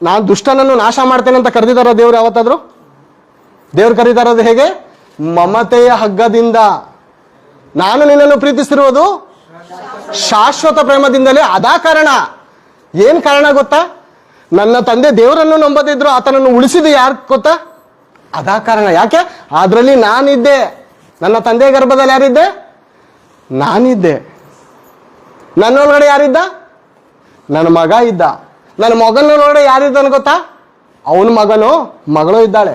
ನಾನು ದುಷ್ಟನನ್ನು ನಾಶ ಮಾಡ್ತೇನೆ ಅಂತ ಕರೆದಿದ್ದಾರ ದೇವ್ರು ಯಾವತ್ತಾದ್ರು? ದೇವ್ರು ಕರೀತಾ ಇರೋದು ಹೇಗೆ? ಮಮತೆಯ ಹಗ್ಗದಿಂದ. ನಾನು ನಿನ್ನನ್ನು ಪ್ರೀತಿಸಿರುವುದು ಶಾಶ್ವತ ಪ್ರೇಮದಿಂದಲೇ. ಅದಾ ಕಾರಣ. ಏನ್ ಕಾರಣ ಗೊತ್ತಾ? ನನ್ನ ತಂದೆ ದೇವರನ್ನು ನಂಬದಿದ್ರು ಆತನನ್ನು ಉಳಿಸಿದ್ದು ಯಾರು ಗೊತ್ತಾ? ಅದಾ ಕಾರಣ. ಯಾಕೆ? ಅದರಲ್ಲಿ ನಾನಿದ್ದೆ. ನನ್ನ ತಂದೆ ಗರ್ಭದಲ್ಲಿ ಯಾರಿದ್ದೆ? ನಾನಿದ್ದೆ. ನನ್ನೊಳಗಡೆ ಯಾರಿದ್ದ? ನನ್ನ ಮಗ ಇದ್ದ. ನನ್ನ ಮಗನೊಳಗಡೆ ಯಾರಿದ್ದಾನೆ ಗೊತ್ತಾ? ಅವನ ಮಗಳು ಇದ್ದಾಳೆ.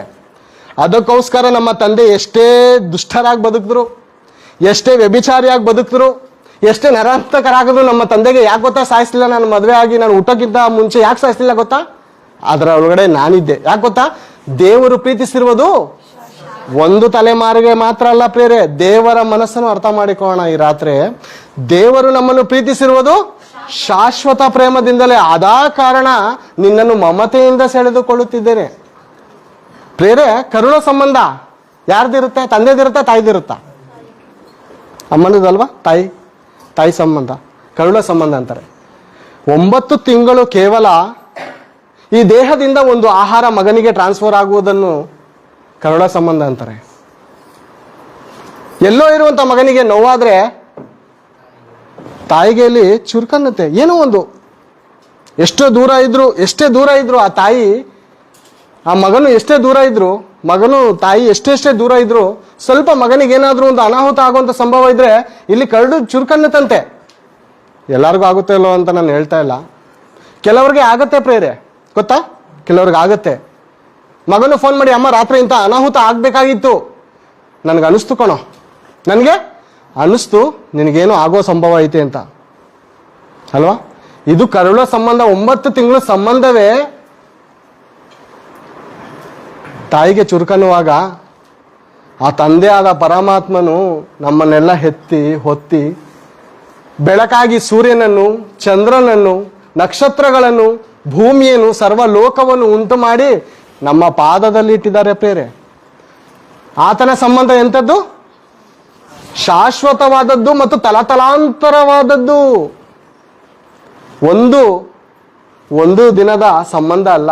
ಅದಕ್ಕೋಸ್ಕರ ನಮ್ಮ ತಂದೆ ಎಷ್ಟೇ ದುಷ್ಟರಾಗಿ ಬದುಕಿದ್ರು, ಎಷ್ಟೇ ವ್ಯಭಿಚಾರಿಯಾಗಿ ಬದುಕಿದ್ರು, ಎಷ್ಟೇ ನರಾಂತಕರಾಗಿದ್ರು ನಮ್ಮ ತಂದೆಗೆ ಯಾಕೆ ಗೊತ್ತಾ ಸಾಯಿಸ್ಲಿಲ್ಲ? ನಾನು ಮದುವೆ ಆಗಿ ನಾನು ಊಟಕ್ಕಿಂತ ಮುಂಚೆ ಯಾಕೆ ಸಾಯಿಸ್ಲಿಲ್ಲ ಗೊತ್ತಾ? ಅದರ ಒಳಗಡೆ ನಾನಿದ್ದೆ. ಯಾಕೆ ಗೊತ್ತಾ? ದೇವರು ಪ್ರೀತಿಸಿರುವುದು ಒಂದು ತಲೆಮಾರಿಗೆ ಮಾತ್ರ ಅಲ್ಲ ಪ್ರೇರೆ, ದೇವರ ಮನಸ್ಸನ್ನು ಅರ್ಥ ಮಾಡಿಕೊಳ್ಳೋಣ ಈ ರಾತ್ರಿ. ದೇವರು ನಮ್ಮನ್ನು ಪ್ರೀತಿಸಿರುವುದು ಶಾಶ್ವತ ಪ್ರೇಮದಿಂದಲೇ. ಅದಾ ಕಾರಣ ನಿನ್ನನ್ನು ಮಮತೆಯಿಂದ ಸೆಳೆದುಕೊಳ್ಳುತ್ತಿದ್ದೇನೆ. ಪ್ರೇರೆ, ಕರುಣ ಸಂಬಂಧ ಯಾರ್ದಿರುತ್ತೆ? ತಂದೆದಿರುತ್ತಾ ತಾಯಿದಿರುತ್ತಾ? ಅಮ್ಮನದಲ್ವಾ? ತಾಯಿ ಸಂಬಂಧ ಕರುಣ ಸಂಬಂಧ ಅಂತಾರೆ. 9 ತಿಂಗಳು ಕೇವಲ ಈ ದೇಹದಿಂದ ಒಂದು ಆಹಾರ ಮಗನಿಗೆ ಟ್ರಾನ್ಸ್ಫರ್ ಆಗುವುದನ್ನು ಕರುಣ ಸಂಬಂಧ ಅಂತಾರೆ. ಎಲ್ಲೋ ಇರುವಂತ ಮಗನಿಗೆ ನೋವಾದ್ರೆ ತಾಯಿಗೆ ಇಲ್ಲಿ ಚುರುಕನ್ನತ್ತೆ. ಏನೋ ಒಂದು ಎಷ್ಟೇ ದೂರ ಇದ್ರು ಆ ತಾಯಿ, ಆ ಮಗನು ಎಷ್ಟೇ ದೂರ ಇದ್ರು, ತಾಯಿ ಎಷ್ಟೆಷ್ಟೇ ದೂರ ಇದ್ರು, ಸ್ವಲ್ಪ ಮಗನಿಗೆ ಏನಾದ್ರೂ ಒಂದು ಅನಾಹುತ ಆಗುವಂತ ಸಂಭವ ಇದ್ರೆ ಇಲ್ಲಿ ಕರಡು ಚುರುಕನ್ನತ್ತಂತೆ. ಎಲ್ಲರಿಗೂ ಆಗುತ್ತೆ ಇಲ್ಲೋ ಅಂತ ನಾನು ಹೇಳ್ತಾ ಇಲ್ಲ, ಕೆಲವ್ರಿಗೆ ಆಗತ್ತೆ ಪ್ರೇರೆ, ಗೊತ್ತಾ? ಕೆಲವ್ರಿಗೆ ಆಗತ್ತೆ. ಮಗನು ಫೋನ್ ಮಾಡಿ, ಅಮ್ಮ ರಾತ್ರಿ ಇಂಥ ಅನಾಹುತ ಆಗ್ಬೇಕಾಗಿತ್ತು, ನನಗೆ ಅನಿಸ್ತು ಕಣೋ, ನನಗೆ ಅನಿಸ್ತು ನಿನಗೇನು ಆಗೋ ಸಂಭವ ಐತೆ ಅಂತ ಅಲ್ವಾ? ಇದು ಕರುಳ ಸಂಬಂಧ. 9 ತಿಂಗಳು ಸಂಬಂಧವೇ ತಾಯಿಗೆ ಚುರುಕನ್ನುವಾಗ ಆ ತಂದೆ ಆದ ಪರಮಾತ್ಮನು ನಮ್ಮನ್ನೆಲ್ಲ ಹೊತ್ತಿ ಬೆಳಕಾಗಿ ಸೂರ್ಯನನ್ನು, ಚಂದ್ರನನ್ನು, ನಕ್ಷತ್ರಗಳನ್ನು, ಭೂಮಿಯನ್ನು, ಸರ್ವ ಲೋಕವನ್ನು ಉಂಟು ಮಾಡಿ ನಮ್ಮ ಪಾದದಲ್ಲಿ ಇಟ್ಟಿದ್ದಾರೆ ಪ್ರೇರೆ. ಆತನ ಸಂಬಂಧ ಎಂಥದ್ದು? ಶಾಶ್ವತವಾದದ್ದು ಮತ್ತು ತಲತಲಾಂತರವಾದದ್ದು. ಒಂದು ದಿನದ ಸಂಬಂಧ ಅಲ್ಲ,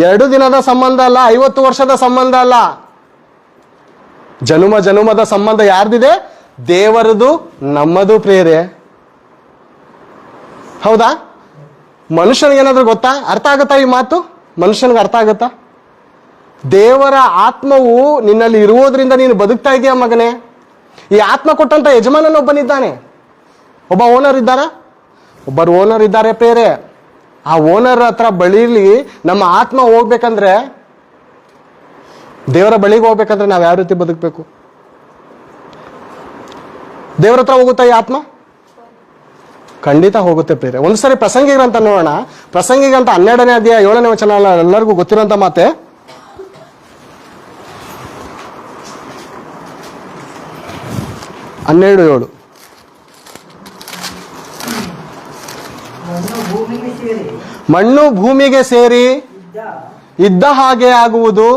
2 ದಿನದ ಸಂಬಂಧ ಅಲ್ಲ, 50 ವರ್ಷದ ಸಂಬಂಧ ಅಲ್ಲ. ಜನುಮದ ಸಂಬಂಧ ಯಾರ್ದಿದೆ? ದೇವರದು, ನಮ್ಮದು ಪ್ರೇರೆ. ಹೌದಾ? ಮನುಷ್ಯನಿಗೆ ಏನಾದ್ರೂ ಗೊತ್ತಾ? ಅರ್ಥ ಆಗುತ್ತಾ ಈ ಮಾತು? ಮನುಷ್ಯನಿಗೆ ಅರ್ಥ ಆಗುತ್ತಾ? ದೇವರ ಆತ್ಮವು ನಿನ್ನಲ್ಲಿ ಇರುವುದರಿಂದ ನೀನು ಬದುಕ್ತಾ ಇದೆಯಾ ಮಗನೇ? ಈ ಆತ್ಮ ಕೊಟ್ಟಂತ ಯಜಮಾನನೊಬ್ಬನಿದ್ದಾನೆ. ಒಬ್ಬ ಓನರ್ ಇದ್ದಾರ? ಒಬ್ಬರು ಓನರ್ ಇದ್ದಾರೆ ಪ್ರೇರೆ. ಆ ಓನರ್ ಹತ್ರ ಬಳಿಲಿ ನಮ್ಮ ಆತ್ಮ ಹೋಗ್ಬೇಕಂದ್ರೆ, ದೇವರ ಬಳಿಗೆ ಹೋಗ್ಬೇಕಂದ್ರೆ ನಾವು ಯಾವ ರೀತಿ ಬದುಕಬೇಕು? ದೇವರ ಹತ್ರ ಹೋಗುತ್ತಾ ಈ ಆತ್ಮ? ಖಂಡಿತ ಹೋಗುತ್ತೆ ಪ್ರೇರೆ. ಒಂದ್ಸರಿ ಪ್ರಸಂಗಿಗರಂತ ನೋಡೋಣ. ಪ್ರಸಂಗಿಗಂತ 12ನೇ ಅಧ್ಯಾಯ 7ನೇ ವಚನ ಎಲ್ಲರಿಗೂ ಗೊತ್ತಿರೋಂಥ ಮಾತೆ. ಹನ್ನೆರಡು 7. ಮಣ್ಣು ಭೂಮಿಗೆ ಸೇರಿ ಇದ್ದ ಹಾಗೆ ಆಗುವುದು.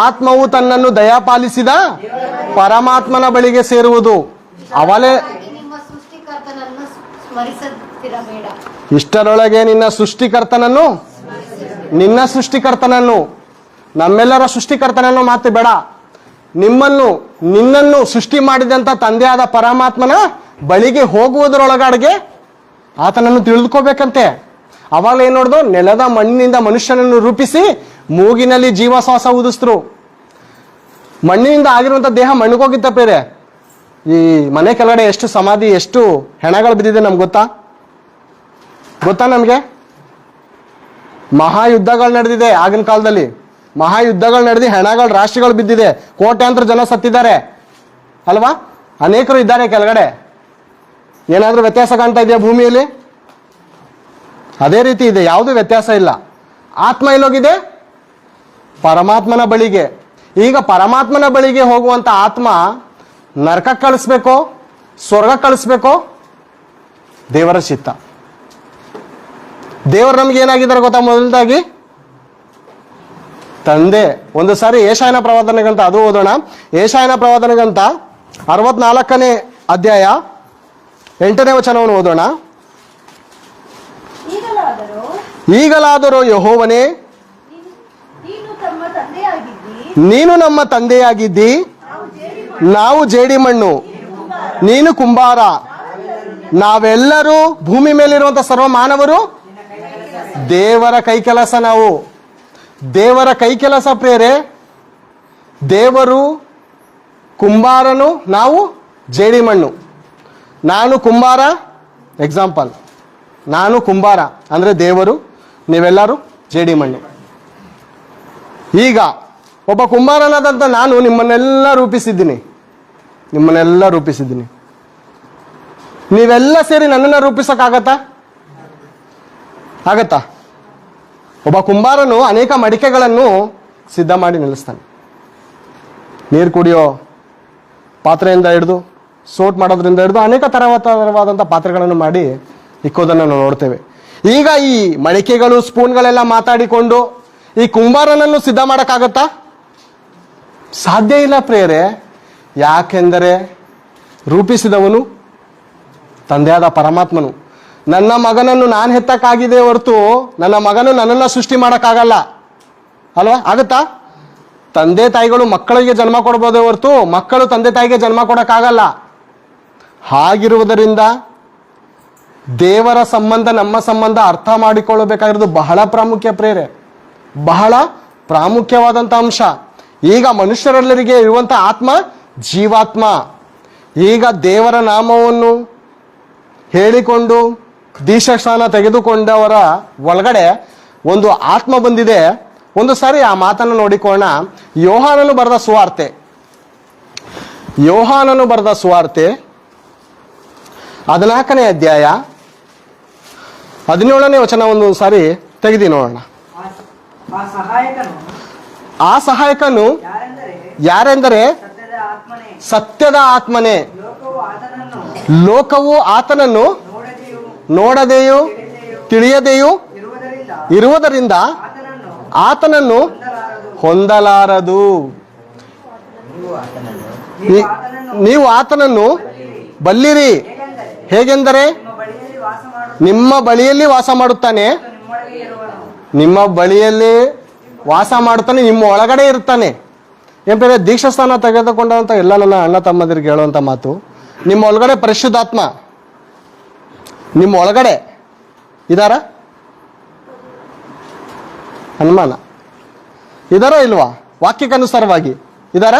ಆತ್ಮವು ತನ್ನನ್ನು ದಯಾಪಾಲಿಸಿದ ಪರಮಾತ್ಮನ ಬಳಿಗೆ ಸೇರುವುದು. ಅವಲೇ ಇಷ್ಟರೊಳಗೆ ನಿನ್ನ ಸೃಷ್ಟಿಕರ್ತನನ್ನು ನಮ್ಮೆಲ್ಲರ ಸೃಷ್ಟಿಕರ್ತನನ್ನು ಮಾತು ಬೇಡ, ನಿನ್ನನ್ನು ಸೃಷ್ಟಿ ಮಾಡಿದಂತ ತಂದೆಯಾದ ಪರಮಾತ್ಮನ ಬಳಿಗೆ ಹೋಗುವುದರೊಳಗಡೆಗೆ ಆತನನ್ನು ತಿಳಿದುಕೋಬೇಕಂತೆ. ಅವಾಗ ಏನ್ ನೋಡ್ದು? ನೆಲದ ಮಣ್ಣಿನಿಂದ ಮನುಷ್ಯನನ್ನು ರೂಪಿಸಿ ಮೂಗಿನಲ್ಲಿ ಜೀವಶ್ವಾಸ ಊದಿಸ್ತರು. ಮಣ್ಣಿನಿಂದ ಆಗಿರುವಂತ ದೇಹ ಮಣ್ಣಿಗೋಗಿತ್ತ ಬೇರೆ. ಈ ಮನೆ ಕೆಳಗಡೆ ಎಷ್ಟು ಸಮಾಧಿ, ಎಷ್ಟು ಹೆಣಗಳು ಬಿದ್ದಿದೆ ನಮ್ಗೆ ಗೊತ್ತಾ ನಮ್ಗೆ? ಮಹಾಯುದ್ಧಗಳು ನಡೆದಿದೆ ಆಗಿನ ಕಾಲದಲ್ಲಿ. ಮಹಾಯುದ್ಧಗಳು ನಡೆದಿ ಹೆಣಗಳು ರಾಶಿಗಳು ಬಿದ್ದಿದೆ, ಕೋಟ್ಯಾಂತರ ಜನ ಸತ್ತಿದ್ದಾರೆ ಅಲ್ವಾ? ಅನೇಕರು ಇದ್ದಾರೆ ಕೆಳಗಡೆ. ಏನಾದ್ರೂ ವ್ಯತ್ಯಾಸ ಕಾಣ್ತಾ ಇದೆಯಾ ಭೂಮಿಯಲ್ಲಿ? ಅದೇ ರೀತಿ ಇದೆ, ಯಾವುದೂ ವ್ಯತ್ಯಾಸ ಇಲ್ಲ. ಆತ್ಮ ಎಲ್ಲೋಗಿದೆ? ಪರಮಾತ್ಮನ ಬಳಿಗೆ. ಈಗ ಪರಮಾತ್ಮನ ಬಳಿಗೆ ಹೋಗುವಂತ ಆತ್ಮ ನರಕಕ್ಕೆ ಕಳಿಸ್ಬೇಕೋ ಸ್ವರ್ಗ ಕಳಿಸ್ಬೇಕೋ? ದೇವರ ಚಿತ್ತ. ದೇವರು ನಮ್ಗೆ ಏನಾಗಿದ್ದಾರೆ ಗೊತ್ತಾ? ಮೊದಲದಾಗಿ ತಂದೆ. ಒಂದು ಸಾರಿ ಏಷಾಯನ ಪ್ರವಾದನೆ ಗ್ರಂಥ ಅದು ಓದೋಣ. ಏಷಾಯನ ಪ್ರವಾದನೆ ಗ್ರಂಥ 64ನೇ ಅಧ್ಯಾಯ 8ನೇ ವಚನವನ್ನು ಓದೋಣ. ಈಗಲಾದರೂ ಯೆಹೋವನೇ ತಂದೆಯಾಗಿದ್ದಿ, ನೀನು ನಮ್ಮ ತಂದೆಯಾಗಿದ್ದಿ, ನಾವು ಜೇಡಿ ಮಣ್ಣು, ನೀನು ಕುಂಬಾರ, ನಾವೆಲ್ಲರೂ ಭೂಮಿ ಮೇಲಿರುವಂತ ಸರ್ವ ಮಾನವರು ದೇವರ ಕೈ ಕೆಲಸ. ನಾವು ದೇವರ ಕೈ ಕೆಲಸ ಪ್ರೇರೆ. ದೇವರು ಕುಂಬಾರನು, ನಾವು ಜೇಡಿ ಮಣ್ಣು. ನಾನು ಕುಂಬಾರ, ಎಕ್ಸಾಂಪಲ್, ನಾನು ಕುಂಬಾರ ಅಂದ್ರೆ ದೇವರು, ನೀವೆಲ್ಲರೂ ಜೇಡಿ ಮಣ್ಣು. ಈಗ ಒಬ್ಬ ಕುಂಬಾರನಾದಂಥ ನಾನು ನಿಮ್ಮನ್ನೆಲ್ಲ ರೂಪಿಸಿದ್ದೀನಿ. ನೀವೆಲ್ಲ ಸೇರಿ ನನ್ನನ್ನು ರೂಪಿಸೋಕ್ಕಾಗತ್ತಾ? ಆಗತ್ತಾ? ಒಬ್ಬ ಕುಂಬಾರನು ಅನೇಕ ಮಡಿಕೆಗಳನ್ನು ಸಿದ್ಧ ಮಾಡಿ ನಿಲ್ಲಿಸ್ತಾನೆ. ನೀರು ಕುಡಿಯೋ ಪಾತ್ರೆಯಿಂದ ಹಿಡಿದು, ಸೋಟ್ ಮಾಡೋದ್ರಿಂದ ಹಿಡಿದು ಅನೇಕ ತರವಾದಂಥ ಪಾತ್ರೆಗಳನ್ನು ಮಾಡಿ ಇಕ್ಕೋದನ್ನು ನಾವು ನೋಡ್ತೇವೆ. ಈಗ ಈ ಮಡಿಕೆಗಳು, ಸ್ಪೂನ್ಗಳೆಲ್ಲ ಮಾತಾಡಿಕೊಂಡು ಈ ಕುಂಬಾರನನ್ನು ಸಿದ್ಧ ಮಾಡೋಕ್ಕಾಗತ್ತಾ? ಸಾಧ್ಯ ಇಲ್ಲ ಪ್ರೇರೆ. ಯಾಕೆಂದರೆ ರೂಪಿಸಿದವನು ತಂದೆಯಾದ ಪರಮಾತ್ಮನು. ನನ್ನ ಮಗನನ್ನು ನಾನು ಹೆತ್ತಕ್ಕಾಗಿದೆ ಹೊರತು ನನ್ನ ಮಗನು ನನ್ನನ್ನು ಸೃಷ್ಟಿ ಮಾಡೋಕ್ಕಾಗಲ್ಲ ಅಲ್ವಾ? ಆಗುತ್ತಾ? ತಂದೆ ತಾಯಿಗಳು ಮಕ್ಕಳಿಗೆ ಜನ್ಮ ಕೊಡ್ಬೋದೇ ಹೊರತು ಮಕ್ಕಳು ತಂದೆ ತಾಯಿಗೆ ಜನ್ಮ ಕೊಡೋಕ್ಕಾಗಲ್ಲ. ಹಾಗಿರುವುದರಿಂದ ದೇವರ ಸಂಬಂಧ, ನಮ್ಮ ಸಂಬಂಧ ಅರ್ಥ ಮಾಡಿಕೊಳ್ಳಬೇಕಾಗಿರೋದು ಬಹಳ ಪ್ರಾಮುಖ್ಯ ಪ್ರೇರೆ, ಬಹಳ ಪ್ರಾಮುಖ್ಯವಾದಂಥ ಅಂಶ. ಈಗ ಮನುಷ್ಯರೆಲ್ಲರಿಗೆ ಇರುವಂಥ ಆತ್ಮ ಜೀವಾತ್ಮ. ಈಗ ದೇವರ ನಾಮವನ್ನು ಹೇಳಿಕೊಂಡು ದೀಕ್ಷಾಸ್ನಾನ ತೆಗೆದುಕೊಂಡವರ ಒಳಗಡೆ ಒಂದು ಆತ್ಮ ಬಂದಿದೆ. ಒಂದು ಸಾರಿ ಆ ಮಾತನ್ನು ನೋಡಿಕೊಳ್ಳೋಣ. ಯೋಹಾನನು ಬರೆದ ಸುವಾರ್ತೆ 14ನೇ ಅಧ್ಯಾಯ 17ನೇ ವಚನ ಒಂದು ಸಾರಿ ತೆಗೆದಿ ನೋಡೋಣ. ಆ ಸಹಾಯಕನು ಯಾರೆಂದರೆ ಸತ್ಯದ ಆತ್ಮನೇ. ಲೋಕವು ಆತನನ್ನು ನೋಡದೆಯೂ ತಿಳಿಯದೆಯೂ ಇರುವುದರಿಂದ ಆತನನ್ನು ಹೊಂದಲಾರದು. ನೀವು ಆತನನ್ನು ಬಲ್ಲಿರಿ. ಹೇಗೆಂದರೆ ನಿಮ್ಮ ಬಳಿಯಲ್ಲಿ ವಾಸ ಮಾಡುತ್ತಾನೆ, ನಿಮ್ಮ ಬಳಿಯಲ್ಲಿ ವಾಸ ಮಾಡುತ್ತಾನೆ, ನಿಮ್ಮ ಒಳಗಡೆ ಇರ್ತಾನೆ. ಏನ್ ಬೇರೆ ದೀಕ್ಷಾಸ್ನಾನ ತೆಗೆದುಕೊಂಡಂತ ಎಲ್ಲ ನನ್ನ ಅಣ್ಣ ತಮ್ಮದಿರಿಗೆ ಹೇಳುವಂತ ಮಾತು, ನಿಮ್ಮ ಒಳಗಡೆ ಪರಿಶುದ್ಧಾತ್ಮ ನಿಮ್ಮ ಒಳಗಡೆ ಇದಾರ? ಅನುಮಾನ ಇದಾರೋ ಇಲ್ವಾ? ವಾಕ್ಯಕ್ಕನುಸಾರವಾಗಿ ಇದಾರ?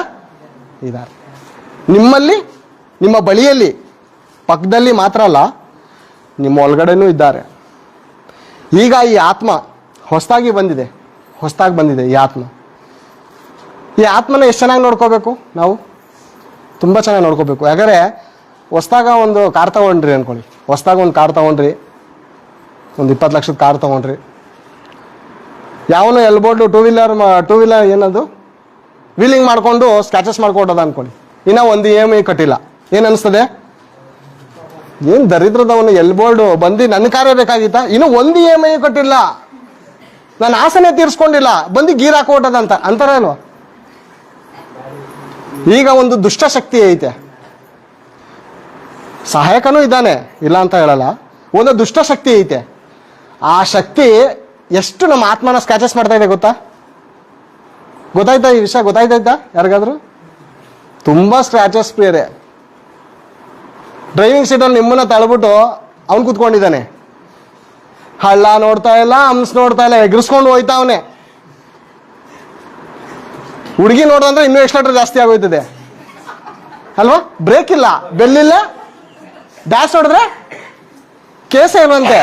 ನಿಮ್ಮಲ್ಲಿ, ನಿಮ್ಮ ಬಳಿಯಲ್ಲಿ, ಪಕ್ಕದಲ್ಲಿ ಮಾತ್ರ ಅಲ್ಲ, ನಿಮ್ಮ ಒಳಗಡೆನೂ ಇದ್ದಾರೆ. ಈಗ ಈ ಆತ್ಮ ಹೊಸದಾಗಿ ಬಂದಿದೆ ಈ ಆತ್ಮನ ಎಷ್ಟು ಚೆನ್ನಾಗಿ ನೋಡ್ಕೋಬೇಕು ನಾವು? ತುಂಬ ಚೆನ್ನಾಗಿ ನೋಡ್ಕೋಬೇಕು. ಯಾಕಂದರೆ ಹೊಸ್ದಾಗ ಒಂದು ಕಾರ್ ತೊಗೊಂಡ್ರಿ ಅಂದ್ಕೊಳ್ಳಿ, ಒಂದು 20 ಲಕ್ಷದ ಕಾರ್ ತೊಗೊಂಡ್ರಿ. ಯಾವನು ಎಲ್ಬೋರ್ಡು ಟೂ ವೀಲರ್ ಏನದು ವೀಲಿಂಗ್ ಮಾಡಿಕೊಂಡು ಸ್ಕ್ರಾಚಸ್ ಮಾಡ್ಕೊಟ್ಟದ ಅಂದ್ಕೊಳ್ಳಿ. ಇನ್ನೂ ಒಂದು EMI ಕಟ್ಟಿಲ್ಲ. ಏನು ಅನಿಸ್ತದೆ? ಏನು ದರಿದ್ರದವನು ಎಲ್ಬೋರ್ಡು ಬಂದು ನನ್ನ ಕಾರೇ ಬೇಕಾಗಿತ್ತಾ? ಇನ್ನೂ ಒಂದು EMI ಕಟ್ಟಿಲ್ಲ, ನಾನು ಆಸನೆ ತೀರಿಸ್ಕೊಂಡಿಲ್ಲ, ಬಂದು ಗೀರ್ ಹಾಕೊಟ್ಟದಂತ ಅಂತಾರ ಅಲ್ವಾ? ಈಗ ಒಂದು ದುಷ್ಟಶಕ್ತಿ ಐತೆ, ಸಹಾಯಕನೂ ಇದ್ದಾನೆ, ಇಲ್ಲ ಅಂತ ಹೇಳಲ್ಲ. ಒಂದು ದುಷ್ಟಶಕ್ತಿ ಐತೆ. ಆ ಶಕ್ತಿ ಎಷ್ಟು ನಮ್ಮ ಆತ್ಮನ ಸ್ಕ್ರಾಚಸ್ ಮಾಡ್ತಾ ಇದೆ ಗೊತ್ತಾಯ್ತಾ? ಈ ವಿಷಯ ಗೊತ್ತಾಯ್ತಾ ಯಾರಿಗಾದ್ರು? ತುಂಬಾ ಸ್ಕ್ರಾಚಸ್ ಪ್ರಿಯರೇ. ಡ್ರೈವಿಂಗ್ ಸೀಟಲ್ಲಿ ನಿಮ್ಮನ್ನ ತಳ್ಬಿಟ್ಟು ಅವ್ನು ಕೂತ್ಕೊಂಡಿದ್ದಾನೆ, ಹಳ್ಳ ನೋಡ್ತಾ ಇಲ್ಲ, ಹಂಸ್ ನೋಡ್ತಾ ಇಲ್ಲ, ಎಗರಿಸ್ಕೊಂಡು ಹೋಯ್ತಾ ಅವನೇ. ಹುಡುಗಿ ನೋಡ್ದಂದ್ರೆ ಇನ್ನೂ ಎಕ್ಸ್ಲೇಟರ್ ಜಾಸ್ತಿ ಆಗೋಯ್ತದೆ ಅಲ್ವಾ? ಬ್ರೇಕ್ ಇಲ್ಲ, ಬೆಲ್ಲಿಲ್ಲ, ಡ್ಯಾಶ್ ಹೊಡೆದ್ರೆ ಕೇಸೇ ಇಲ್ವಂತೆ.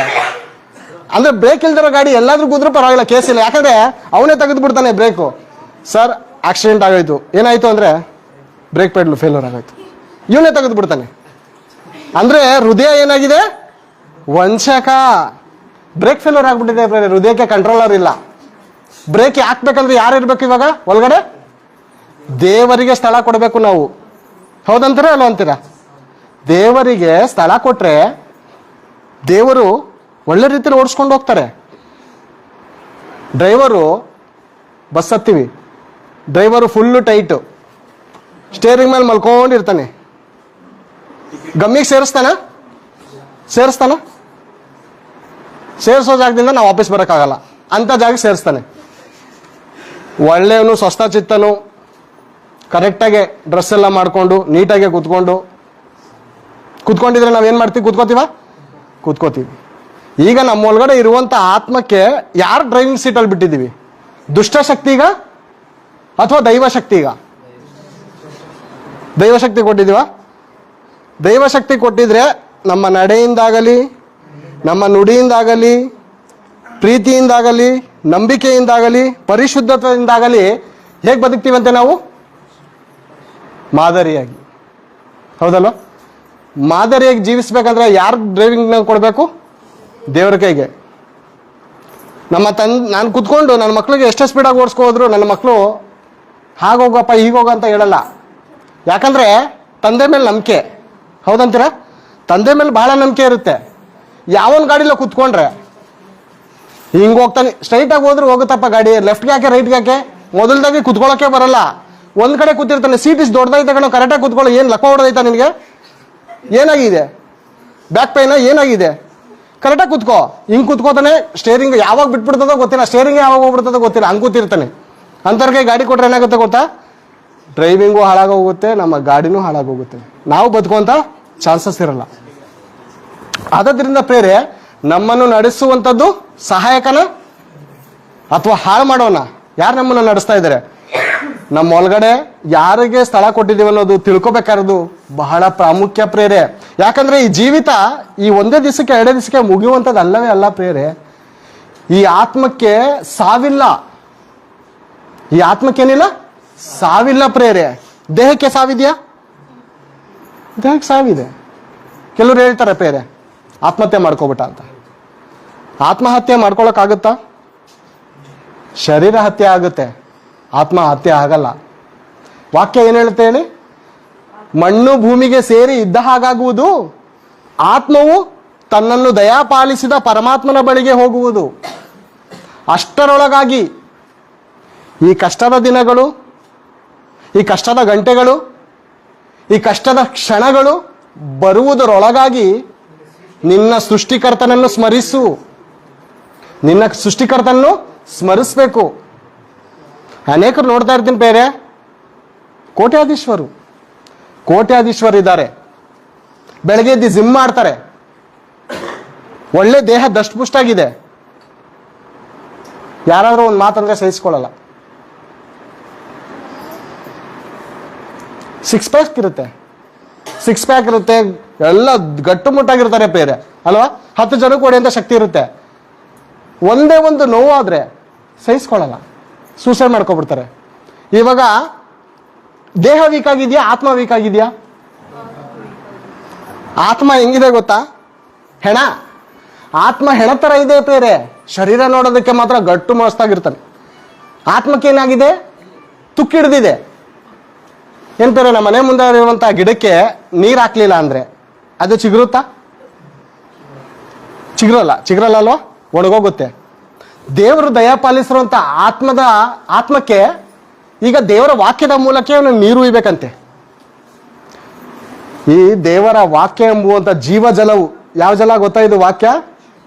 ಅಂದ್ರೆ ಬ್ರೇಕ್ ಇಲ್ದಿರೋ ಗಾಡಿ ಎಲ್ಲಾದ್ರೂ ಕೂತ್ರೂ ಪರವಾಗಿಲ್ಲ, ಕೇಸ್ ಇಲ್ಲ. ಯಾಕಂದ್ರೆ ಅವನೇ ತೆಗೆದು ಬಿಡ್ತಾನೆ ಬ್ರೇಕು. ಸರ್ ಆಕ್ಸಿಡೆಂಟ್ ಆಗೋಯ್ತು, ಏನಾಯ್ತು ಅಂದ್ರೆ ಬ್ರೇಕ್ ಪೆಡ್ಲು ಫೇಲ್ಯೂರ್ ಆಗೋಯ್ತು, ಇವನೇ ತೆಗೆದು ಬಿಡ್ತಾನೆ. ಅಂದ್ರೆ ಹೃದಯ ಏನಾಗಿದೆ? ವಂಚಕ. ಬ್ರೇಕ್ ಫೇಲ್ಯೂರ್ ಆಗ್ಬಿಟ್ಟಿದೆ, ಹೃದಯಕ್ಕೆ ಕಂಟ್ರೋಲರ್ ಇಲ್ಲ. ಬ್ರೇಕ್ ಹಾಕ್ಬೇಕಂದ್ರೆ ಯಾರು ಇರ್ಬೇಕು ಇವಾಗ ಒಳಗಡೆ? ದೇವರಿಗೆ ಸ್ಥಳ ಕೊಡಬೇಕು ನಾವು. ಹೌದಂತೀರಾ ಅಲ್ವ ಅಂತೀರಾ? ದೇವರಿಗೆ ಸ್ಥಳ ಕೊಟ್ರೆ ದೇವರು ಒಳ್ಳೆ ರೀತಿಯಲ್ಲಿ ಓಡಿಸ್ಕೊಂಡು ಹೋಗ್ತಾರೆ. ಡ್ರೈವರು ಬಸ್ ಹತ್ತೀವಿ, ಡ್ರೈವರು ಫುಲ್ಲು ಟೈಟು, ಸ್ಟೇರಿಂಗ್ ಮೇಲೆ ಮಲ್ಕೊಂಡಿರ್ತಾನೆ. ಗಮ್ಮಿಗೆ ಸೇರಿಸ್ತಾನ? ಸೇರಿಸೋ ಜಾಗದಿಂದ ನಾವು ವಾಪಸ್ ಬರೋಕ್ಕಾಗಲ್ಲ, ಅಂತ ಜಾಗ ಸೇರಿಸ್ತಾನೆ. ಒಳ್ಳೆಯವನು ಸ್ವಸ್ಥ ಚಿತ್ತನು, ಕರೆಕ್ಟಾಗಿ ಡ್ರೆಸ್ ಎಲ್ಲ ಮಾಡಿಕೊಂಡು ನೀಟಾಗಿ ಕೂತ್ಕೊಂಡಿದ್ರೆ ನಾವೇನು ಮಾಡ್ತೀವಿ? ಕೂತ್ಕೋತೀವಿ. ಈಗ ನಮ್ಮ ಒಳಗಡೆ ಇರುವಂಥ ಆತ್ಮಕ್ಕೆ ಯಾರು ಡ್ರೈವಿಂಗ್ ಸೀಟಲ್ಲಿ ಬಿಟ್ಟಿದ್ದೀವಿ? ದುಷ್ಟಶಕ್ತಿಗ ಅಥವಾ ದೈವಶಕ್ತಿಗ? ದೈವಶಕ್ತಿ ಕೊಟ್ಟಿದ್ದೀವ? ದೈವಶಕ್ತಿ ಕೊಟ್ಟಿದ್ರೆ ನಮ್ಮ ನಡೆಯಿಂದಾಗಲಿ, ನಮ್ಮ ನುಡಿಯಿಂದಾಗಲಿ, ಪ್ರೀತಿಯಿಂದಾಗಲಿ, ನಂಬಿಕೆಯಿಂದಾಗಲಿ, ಪರಿಶುದ್ಧತೆಯಿಂದಾಗಲಿ ಹೇಗೆ ಬದುಕ್ತೀವಂತೆ ನಾವು? ಮಾದರಿಯಾಗಿ. ಹೌದಲ್ವ? ಮಾದರಿಯಾಗಿ ಜೀವಿಸ್ಬೇಕಂದ್ರೆ ಯಾರು ಡ್ರೈವಿಂಗ್ನ ಕೊಡಬೇಕು? ದೇವ್ರ ಕೈಗೆ. ನಾನು ಕುತ್ಕೊಂಡು ನನ್ನ ಮಕ್ಳಿಗೆ ಎಷ್ಟೇ ಸ್ಪೀಡಾಗಿ ಓಡಿಸ್ಕೋದ್ರು ನನ್ನ ಮಕ್ಕಳು ಹಾಗೋಗಪ್ಪ ಹೀಗೋಗ ಅಂತ ಹೇಳಲ್ಲ. ಯಾಕಂದರೆ ತಂದೆ ಮೇಲೆ ನಂಬಿಕೆ. ಹೌದಂತೀರ? ತಂದೆ ಮೇಲೆ ಬಹಳ ನಂಬಿಕೆ ಇರುತ್ತೆ. ಯಾವನ್ ಗಾಡಿలో ಕುತ್ಕೊಂಡ್ರೆ ಹಿಂಗೆ ಹೋಗ್ತಾನೆ, ಸ್ಟ್ರೈಟಾಗಿ ಹೋದ್ರೆ ಹೋಗುತ್ತಪ್ಪ ಗಾಡಿ, ಲೆಫ್ಟ್ಗೆ ಯಾಕೆ ರೈಟ್ಗೆ ಯಾಕೆ, ಮೊದಲದಾಗಿ ಕುತ್ಕೊಳ್ಳೋಕೆ ಬರಲ್ಲ. ಒಂದು ಕಡೆ ಕೂತಿರ್ತಾನೆ, ಸೀಟ್ ಇಷ್ಟು ದೊಡ್ಡದೈತೆ ಕಣೋ, ಕರೆಕ್ಟಾಗಿ ಕುತ್ಕೊಳ್ಳೋ. ಏನು ಲಕ್ಕ ಹೊಡೆದೈತಾ ನಿನಗೆ? ಏನಾಗಿದೆ? ಬ್ಯಾಕ್ ಪೈನ ಏನಾಗಿದೆ? ಕರೆಕ್ಟಾಗಿ ಕುತ್ಕೋ. ಹಿಂಗೆ ಕುತ್ಕೋತಾನೆ, ಸ್ಟೇರಿಂಗ್ ಯಾವಾಗ ಬಿಟ್ಬಿಡ್ತದೋ ಗೊತ್ತಿಲ್ಲ, ಸ್ಟೇರಿಂಗ್ ಯಾವಾಗ ಹೋಗ್ಬಿಡ್ತದೋ ಗೊತ್ತಿಲ್ಲ, ಹಂಗೆ ಕೂತಿರ್ತಾನೆ. ಅಂಥವ್ರಿಗೆ ಗಾಡಿ ಕೊಟ್ಟರೆ ಏನಾಗುತ್ತೆ ಗೊತ್ತಾ? ಡ್ರೈವಿಂಗು ಹಾಳಾಗೋಗುತ್ತೆ, ನಮ್ಮ ಗಾಡಿನೂ ಹಾಳಾಗೋಗುತ್ತೆ, ನಾವು ಬದುಕುವಂಥ ಚಾನ್ಸಸ್ ಇರಲ್ಲ. ಆದ್ದರಿಂದ ಪ್ರೇರೆ, ನಮ್ಮನ್ನು ನಡೆಸುವಂಥದ್ದು ಸಹಾಯಕನ ಅಥವಾ ಹಾಳು ಮಾಡೋಣ? ಯಾರು ನಮ್ಮನ್ನು ನಡೆಸ್ತಾ ಇದ್ದಾರೆ? ನಮ್ಮ ಒಳಗಡೆ ಯಾರಿಗೆ ಸ್ಥಳ ಕೊಟ್ಟಿದ್ದೀವಿ ಅನ್ನೋದು ತಿಳ್ಕೊಬೇಕಾರದು ಬಹಳ ಪ್ರಾಮುಖ್ಯ ಪ್ರೇರೆ. ಯಾಕಂದ್ರೆ ಈ ಜೀವಿತ ಈ ಒಂದೇ ದಿವಸಕ್ಕೆ ಎರಡೇ ದಿವಸಕ್ಕೆ ಮುಗಿಯುವಂಥದ್ದು ಅಲ್ಲವೇ ಅಲ್ಲ ಪ್ರೇರೆ. ಈ ಆತ್ಮಕ್ಕೆ ಸಾವಿಲ್ಲ. ಈ ಆತ್ಮಕ್ಕೇನಿಲ್ಲ? ಸಾವಿಲ್ಲ ಪ್ರೇರೆ. ದೇಹಕ್ಕೆ ಸಾವಿದೆಯಾ? ದೇಹಕ್ಕೆ ಸಾವಿದೆ. ಕೆಲವರು ಹೇಳ್ತಾರೆ ಪ್ರೇರೆ ಆತ್ಮಹತ್ಯೆ ಮಾಡ್ಕೋಬಿಟ್ಟ ಅಂತ. ಆತ್ಮಹತ್ಯೆ ಮಾಡ್ಕೊಳಕ್ಕಾಗುತ್ತಾ? ಶರೀರ ಹತ್ಯೆ ಆಗುತ್ತೆ, ಆತ್ಮಹತ್ಯೆ ಆಗಲ್ಲ. ವಾಕ್ಯ ಏನು ಹೇಳುತ್ತೆ ಹೇಳಿ? ಮಣ್ಣು ಭೂಮಿಗೆ ಸೇರಿ ಇದ್ದ ಹಾಗಾಗುವುದು, ಆತ್ಮವು ತನ್ನನ್ನು ದಯಾಪಾಲಿಸಿದ ಪರಮಾತ್ಮನ ಬಳಿಗೆ ಹೋಗುವುದು. ಅಷ್ಟರೊಳಗಾಗಿ ಈ ಕಷ್ಟದ ದಿನಗಳು, ಈ ಕಷ್ಟದ ಗಂಟೆಗಳು, ಈ ಕಷ್ಟದ ಕ್ಷಣಗಳು ಬರುವುದರೊಳಗಾಗಿ ನಿನ್ನ ಸೃಷ್ಟಿಕರ್ತನನ್ನು ಸ್ಮರಿಸು. ನಿನ್ನ ಸೃಷ್ಟಿಕರ್ತನನ್ನು ಸ್ಮರಿಸಬೇಕು. ಅನೇಕರು ನೋಡ್ತಾ ಇರ್ತೀನಿ ಬೇರೆ, ಕೋಟ್ಯಾಧೀಶ್ವರು ಇದ್ದಾರೆ. ಬೆಳಗ್ಗೆ ಎದ್ದು ಜಿಮ್ ಮಾಡ್ತಾರೆ, ಒಳ್ಳೆ ದೇಹ ದಷ್ಟಪುಷ್ಟಾಗಿದೆ. ಯಾರಾದರೂ ಒಂದು ಮಾತಂದ್ರೆ ಸಹಿಸ್ಕೊಳ್ಳಲ್ಲ. ಸಿಕ್ಸ್ ಪ್ಯಾಕ್ ಇರುತ್ತೆ, ಎಲ್ಲ ಗಟ್ಟುಮುಟ್ಟಾಗಿರ್ತಾರೆ ಬೇರೆ ಅಲ್ವಾ? 10 ಜನಕ್ಕೆ ಹೊಡೆಯುವಂಥ ಶಕ್ತಿ ಇರುತ್ತೆ. ಒಂದೇ ಒಂದು ನೋವಾದರೆ ಸಹಿಸ್ಕೊಳ್ಳಲ್ಲ, ಸೂಸೈಡ್ ಮಾಡ್ಕೊಬಿಡ್ತಾರೆ. ಇವಾಗ ದೇಹ ವೀಕ್ ಆಗಿದೆಯಾ? ಆತ್ಮ ವೀಕ್ ಆಗಿದೆಯಾ? ಆತ್ಮ ಹೆಂಗಿದೆ ಗೊತ್ತಾ? ಹೆಣ. ಆತ್ಮ ಹೆಣ ಥರ ಇದೆ ಬೇರೆ. ಶರೀರ ನೋಡೋದಕ್ಕೆ ಮಾತ್ರ ಗಟ್ಟು ಮಸ್ತಾಗಿರ್ತಾನೆ. ಆತ್ಮಕ್ಕೇನಾಗಿದೆ? ತುಕ್ಕಿಡ್ದಿದೆ. ಏನು ಬೇರೆ, ನಮ್ಮ ಮನೆ ಮುಂದೆ ಇರುವಂಥ ಗಿಡಕ್ಕೆ ನೀರು ಹಾಕ್ಲಿಲ್ಲ ಅಂದರೆ ಅದು ಚಿಗುರುತ್ತಾ? ಚಿಗುರಲ್ಲ ಅಲ್ವಾ? ಒಣಗೋಗುತ್ತೆ. ದೇವರು ದಯಾಪಾಲಿಸಿರುವಂಥ ಆತ್ಮಕ್ಕೆ ಈಗ ದೇವರ ವಾಕ್ಯದ ಮೂಲಕ ನೀರು ಉಯ್ಬೇಕಂತೆ. ಈ ದೇವರ ವಾಕ್ಯ ಎಂಬುವಂಥ ಜೀವಜಲವು ಯಾವ ಜಲ ಗೊತ್ತಾ? ಇದು ವಾಕ್ಯ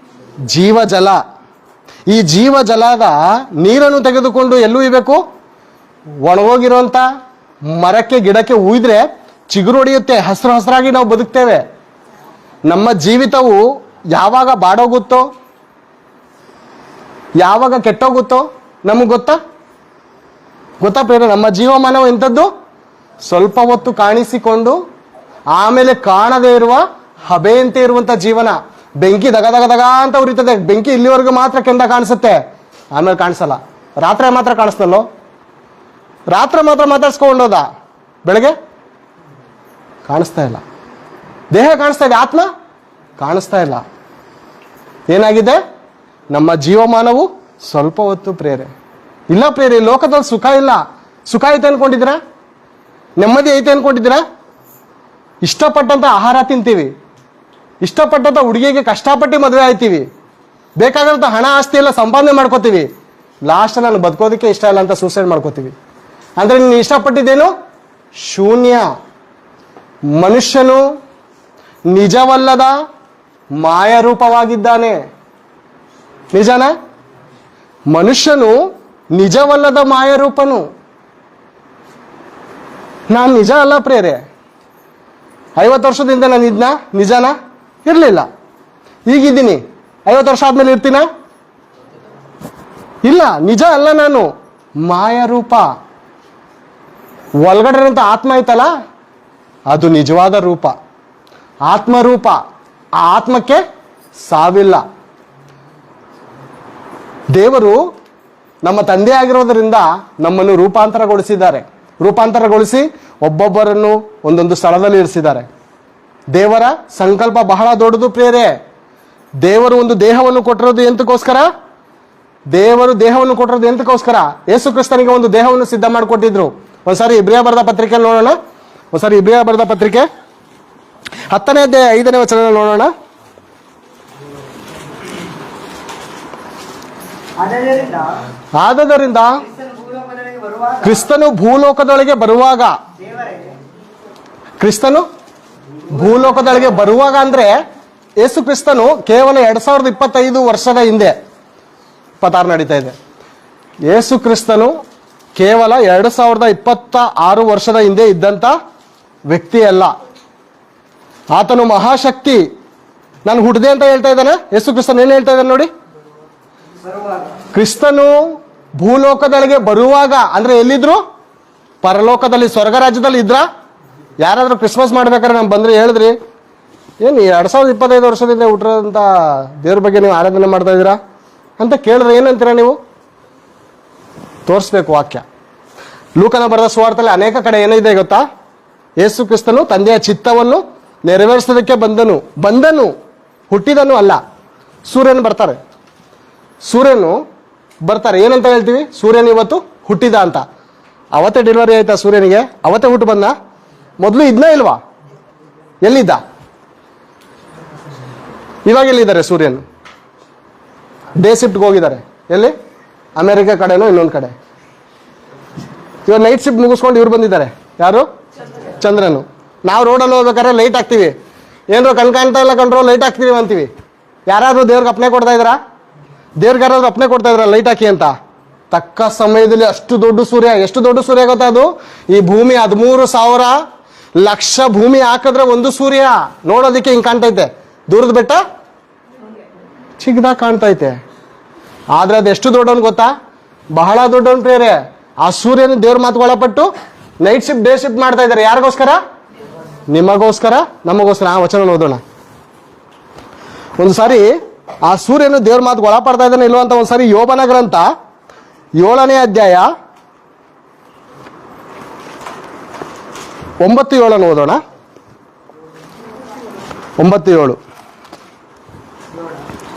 ಜೀವಜಲ. ಈ ಜೀವಜಲದ ನೀರನ್ನು ತೆಗೆದುಕೊಂಡು ಎಲ್ಲೂ ಉಯ್ಬೇಕು? ಒಣಗೋಗಿರುವಂಥ ಮರಕ್ಕೆ, ಗಿಡಕ್ಕೆ ಉಯ್ದ್ರೆ ಚಿಗುರು ಹೊಡೆಯುತ್ತೆ, ಹಸಿರಾಗಿ ನಾವು ಬದುಕ್ತೇವೆ. ನಮ್ಮ ಜೀವಿತವು ಯಾವಾಗ ಬಾಡೋಗುತ್ತೋ, ಯಾವಾಗ ಕೆಟ್ಟೋಗುತ್ತೋ ನಮಗೆ ಗೊತ್ತಾ ಬೇರೆ? ನಮ್ಮ ಜೀವಮಾನವು ಇಂಥದ್ದು ಸ್ವಲ್ಪ ಹೊತ್ತು ಕಾಣಿಸಿಕೊಂಡು ಆಮೇಲೆ ಕಾಣದೇ ಇರುವ ಹಬೆಯಂತೆ ಇರುವಂಥ ಜೀವನ. ಬೆಂಕಿ ದಗ ಅಂತ ಉರಿತದೆ. ಬೆಂಕಿ ಇಲ್ಲಿವರೆಗೂ ಮಾತ್ರ ಕೆಂದ ಕಾಣಿಸುತ್ತೆ, ಆಮೇಲೆ ಕಾಣಿಸಲ್ಲ. ರಾತ್ರಿ ಮಾತ್ರ ಕಾಣಿಸ್ತಲ್ಲೋ? ರಾತ್ರಿ ಮಾತ್ರ ಮಾತಾಡ್ಸ್ಕೊಂಡೋದ, ಬೆಳಗ್ಗೆ ಕಾಣಿಸ್ತಾ ಇಲ್ಲ. ದೇಹ ಕಾಣಿಸ್ತಾ ಇದೆ, ಆತ್ಮ ಕಾಣಿಸ್ತಾ ಇಲ್ಲ. ಏನಾಗಿದೆ? ನಮ್ಮ ಜೀವಮಾನವು ಸ್ವಲ್ಪ ಹೊತ್ತು ಪ್ರೇರೆ ಇಲ್ಲ. ಪ್ರೇರೆ, ಲೋಕದಲ್ಲಿ ಸುಖ ಇಲ್ಲ. ಸುಖ ಐತೆ ಅನ್ಕೊಂಡಿದ್ದೀರಾ? ನೆಮ್ಮದಿ ಐತೆ ಅನ್ಕೊಂಡಿದ್ದೀರಾ? ಇಷ್ಟಪಟ್ಟಂತ ಆಹಾರ ತಿಂತೀವಿ, ಇಷ್ಟಪಟ್ಟಂತ ಹುಡುಗಿಗೆ ಕಷ್ಟಪಟ್ಟು ಮದುವೆ ಆಯ್ತೀವಿ, ಬೇಕಾದಂಥ ಹಣ ಆಸ್ತಿ ಎಲ್ಲ ಸಂಪಾದನೆ ಮಾಡ್ಕೋತೀವಿ. ಲಾಸ್ಟ್ ನಾನು ಬದುಕೋದಕ್ಕೆ ಇಷ್ಟ ಇಲ್ಲ ಅಂತ ಸೂಸೈಡ್ ಮಾಡ್ಕೋತೀವಿ. ಅಂದರೆ ನೀನು ಇಷ್ಟಪಟ್ಟಿದ್ದೇನು? ಶೂನ್ಯ. ಮನುಷ್ಯನು ನಿಜವಲ್ಲದ ಮಾಯರೂಪವಾಗಿದ್ದಾನೆ. ನಿಜನಾ? ಮನುಷ್ಯನು ನಿಜವಲ್ಲದ ಮಾಯರೂಪನು. ನಾನು ನಿಜ ಅಲ್ಲ ಪ್ರೇರೆ. 50 ವರ್ಷದಿಂದ ನಾನು ಇದ್ನ ನಿಜನಾ? ಇರಲಿಲ್ಲ. ಈಗಿದ್ದೀನಿ. 50 ವರ್ಷ ಆದ್ಮೇಲೆ ಇರ್ತೀನ? ಇಲ್ಲ, ನಿಜ ಅಲ್ಲ ನಾನು, ಮಾಯರೂಪ. ಒಳಗಡೆ ಇರೋಂಥ ಆತ್ಮ ಐತಲ್ಲ, ಅದು ನಿಜವಾದ ರೂಪ, ಆತ್ಮರೂಪ. ಆ ಆತ್ಮಕ್ಕೆ ಸಾವಿಲ್ಲ. ದೇವರು ನಮ್ಮ ತಂದೆ ಆಗಿರೋದರಿಂದ ನಮ್ಮನ್ನು ರೂಪಾಂತರಗೊಳಿಸಿದ್ದಾರೆ. ರೂಪಾಂತರಗೊಳಿಸಿ ಒಬ್ಬೊಬ್ಬರನ್ನು ಒಂದೊಂದು ಸ್ಥಳದಲ್ಲಿ ಇರಿಸಿದ್ದಾರೆ. ದೇವರ ಸಂಕಲ್ಪ ಬಹಳ ದೊಡ್ಡದು ಪ್ರೇರೆ. ದೇವರು ಒಂದು ದೇಹವನ್ನು ಕೊಟ್ಟಿರೋದು ಎಂತಕ್ಕೋಸ್ಕರ? ದೇವರು ದೇಹವನ್ನು ಕೊಟ್ಟಿರೋದು ಎಂತಕ್ಕೋಸ್ಕರ? ಯೇಸು ಕ್ರಿಸ್ತನಿಗೆ ಒಂದು ದೇಹವನ್ನು ಸಿದ್ಧ ಮಾಡಿಕೊಟ್ಟಿದ್ರು. ಒಂದ್ಸಾರಿ ಇಬ್ರಿಯ ಬರೆದ ಪತ್ರಿಕೆ ನೋಡೋಣ. ಒಂದ್ಸಾರಿ ಇಬ್ರಿಯ ಬರೆದ ಪತ್ರಿಕೆ 10ನೇ ಅಧ್ಯಾಯ 5ನೇ ವಚನ ನೋಡೋಣ. ಆದದರಿಂದ ಕ್ರಿಸ್ತನು ಭೂಲೋಕದೊಳಗೆ ಬರುವಾಗ, ಕ್ರಿಸ್ತನು ಭೂಲೋಕದೊಳಗೆ ಬರುವಾಗ ಅಂದ್ರೆ ಯೇಸು ಕ್ರಿಸ್ತನು ಕೇವಲ 2025 ವರ್ಷದ ಹಿಂದೆ, 26 ನಡೀತಾ ಇದೆ. ಯೇಸು ಕ್ರಿಸ್ತನು ಕೇವಲ 2026 ವರ್ಷದ ಹಿಂದೆ ಇದ್ದಂಥ ವ್ಯಕ್ತಿ ಅಲ್ಲ. ಆತನು ಮಹಾಶಕ್ತಿ. ನಾನು ಹುಟ್ಟಿದೆ ಅಂತ ಹೇಳ್ತಾ ಇದ್ದಾನೆ. ಯೇಸು ಕ್ರಿಸ್ತನ್ ಏನು ಹೇಳ್ತಾ ಇದ್ದಾನೆ ನೋಡಿ. ಕ್ರಿಸ್ತನು ಭೂಲೋಕದೊಳಗೆ ಬರುವಾಗ ಅಂದ್ರೆ ಎಲ್ಲಿದ್ರು? ಪರಲೋಕದಲ್ಲಿ, ಸ್ವರ್ಗ ರಾಜ್ಯದಲ್ಲಿ ಇದ್ರ? ಯಾರಾದ್ರೂ ಕ್ರಿಸ್ಮಸ್ ಮಾಡ್ಬೇಕಾದ್ರೆ ನಾನು ಬಂದ್ರೆ ಹೇಳಿದ್ರಿ, ಏನು 2025 ವರ್ಷದಿಂದ ಹುಟ್ಟಿರೋಂಥ ದೇವ್ರ ಬಗ್ಗೆ ನೀವು ಆರಾಧನೆ ಮಾಡ್ತಾ ಇದ್ದೀರಾ ಅಂತ ಕೇಳಿದ್ರೆ ಏನಂತೀರಾ ನೀವು? ತೋರಿಸ್ಬೇಕು ವಾಕ್ಯ. ಲೂಕನ ಬರೆದ ಸುವಾರ್ತೆಯಲ್ಲಿ ಅನೇಕ ಕಡೆ ಏನಿದೆ ಗೊತ್ತಾ? ಯೇಸು ಕ್ರಿಸ್ತನು ತಂದೆಯ ಚಿತ್ತವನ್ನು ನೆರವೇರಿಸೋದಕ್ಕೆ ಬಂದನು, ಹುಟ್ಟಿದನು ಅಲ್ಲ. ಸೂರ್ಯನು ಬರ್ತಾರೆ. ಏನಂತ ಹೇಳ್ತೀವಿ? ಸೂರ್ಯನು ಇವತ್ತು ಹುಟ್ಟಿದ ಅಂತ. ಅವತ್ತೇ ಡೆಲಿವರಿ ಆಯ್ತಾ ಸೂರ್ಯನಿಗೆ? ಅವತ್ತೇ ಹುಟ್ಟು ಬಂದ? ಮೊದಲು ಇದನ್ನ ಇಲ್ವಾ? ಎಲ್ಲಿದ್ದ? ಇವಾಗ ಎಲ್ಲಿದ್ದಾರೆ ಸೂರ್ಯನು? ಡೇ ಶಿಫ್ಟ್ಗೆ ಹೋಗಿದ್ದಾರೆ. ಎಲ್ಲಿ? ಅಮೆರಿಕ ಕಡೆನೋ ಇನ್ನೊಂದು ಕಡೆ. ಇವಾಗ ನೈಟ್ ಶಿಫ್ಟ್ ಮುಗಿಸ್ಕೊಂಡು ಇವ್ರು ಬಂದಿದ್ದಾರೆ. ಯಾರು? ಚಂದ್ರನು. ನಾವು ರೋಡಲ್ಲಿ ಹೋಗ್ಬೇಕಾದ್ರೆ ಲೈಟ್ ಹಾಕ್ತೀವಿ. ಏನಾರು ಕಾಣ್ತಾ ಇಲ್ಲ ಕಂಡ್ರೋ ಲೈಟ್ ಹಾಕ್ತೀವಿ ಅಂತೀವಿ. ಯಾರಾದ್ರೂ ದೇವ್ರಿಗೆ ಅಪ್ನೆ ಕೊಡ್ತಾ ಇದ್ರಾ? ದೇವ್ರಿಗೆ ಯಾರಾದ್ರೂ ಅಪ್ನೆ ಕೊಡ್ತಾ ಇದ್ರ ಲೈಟ್ ಹಾಕಿ ಅಂತ? ತಕ್ಕ ಸಮಯದಲ್ಲಿ ಅಷ್ಟು ದೊಡ್ಡ ಸೂರ್ಯ. ಎಷ್ಟು ದೊಡ್ಡ ಸೂರ್ಯ ಗೊತ್ತಾ ಅದು? ಈ ಭೂಮಿ 13,000 ಲಕ್ಷ ಭೂಮಿ ಹಾಕಿದ್ರೆ ಒಂದು ಸೂರ್ಯ. ನೋಡೋದಕ್ಕೆ ಹಿಂಗೆ ಕಾಣ್ತೈತೆ, ದೂರದ ಬೆಟ್ಟ ಚಿಕ್ಕದಾಗ ಕಾಣ್ತೈತೆ. ಆದ್ರೆ ಅದು ಎಷ್ಟು ದೊಡ್ಡವನು ಗೊತ್ತಾ? ಬಹಳ ದೊಡ್ಡವನು ಪ್ರೇರೆ. ಆ ಸೂರ್ಯನ ದೇವ್ರ ಮಾತು ಒಳಪಟ್ಟು ನೈಟ್ ಶಿಫ್ಟ್ ಡೇ ಶಿಫ್ಟ್ ಮಾಡ್ತಾ ಇದ್ದಾರೆ. ಯಾರಿಗೋಸ್ಕರ? ನಿಮಗೋಸ್ಕರ, ನಮಗೋಸ್ಕರ. ಆ ವಚನ ಓದೋಣ. ಒಂದು ಸಾರಿ ಆ ಸೂರ್ಯನು ದೇವ್ರ ಮಾತು ಒಳಪಡ್ತಾ ಇದ್ದಾನೆ ಇಲ್ವ ಅಂತ ಒಂದ್ಸಾರಿ ಯೋಬನ ಗ್ರಂಥ 7ನೇ ಅಧ್ಯಾಯ 9-7 ಓದೋಣ. 9-7.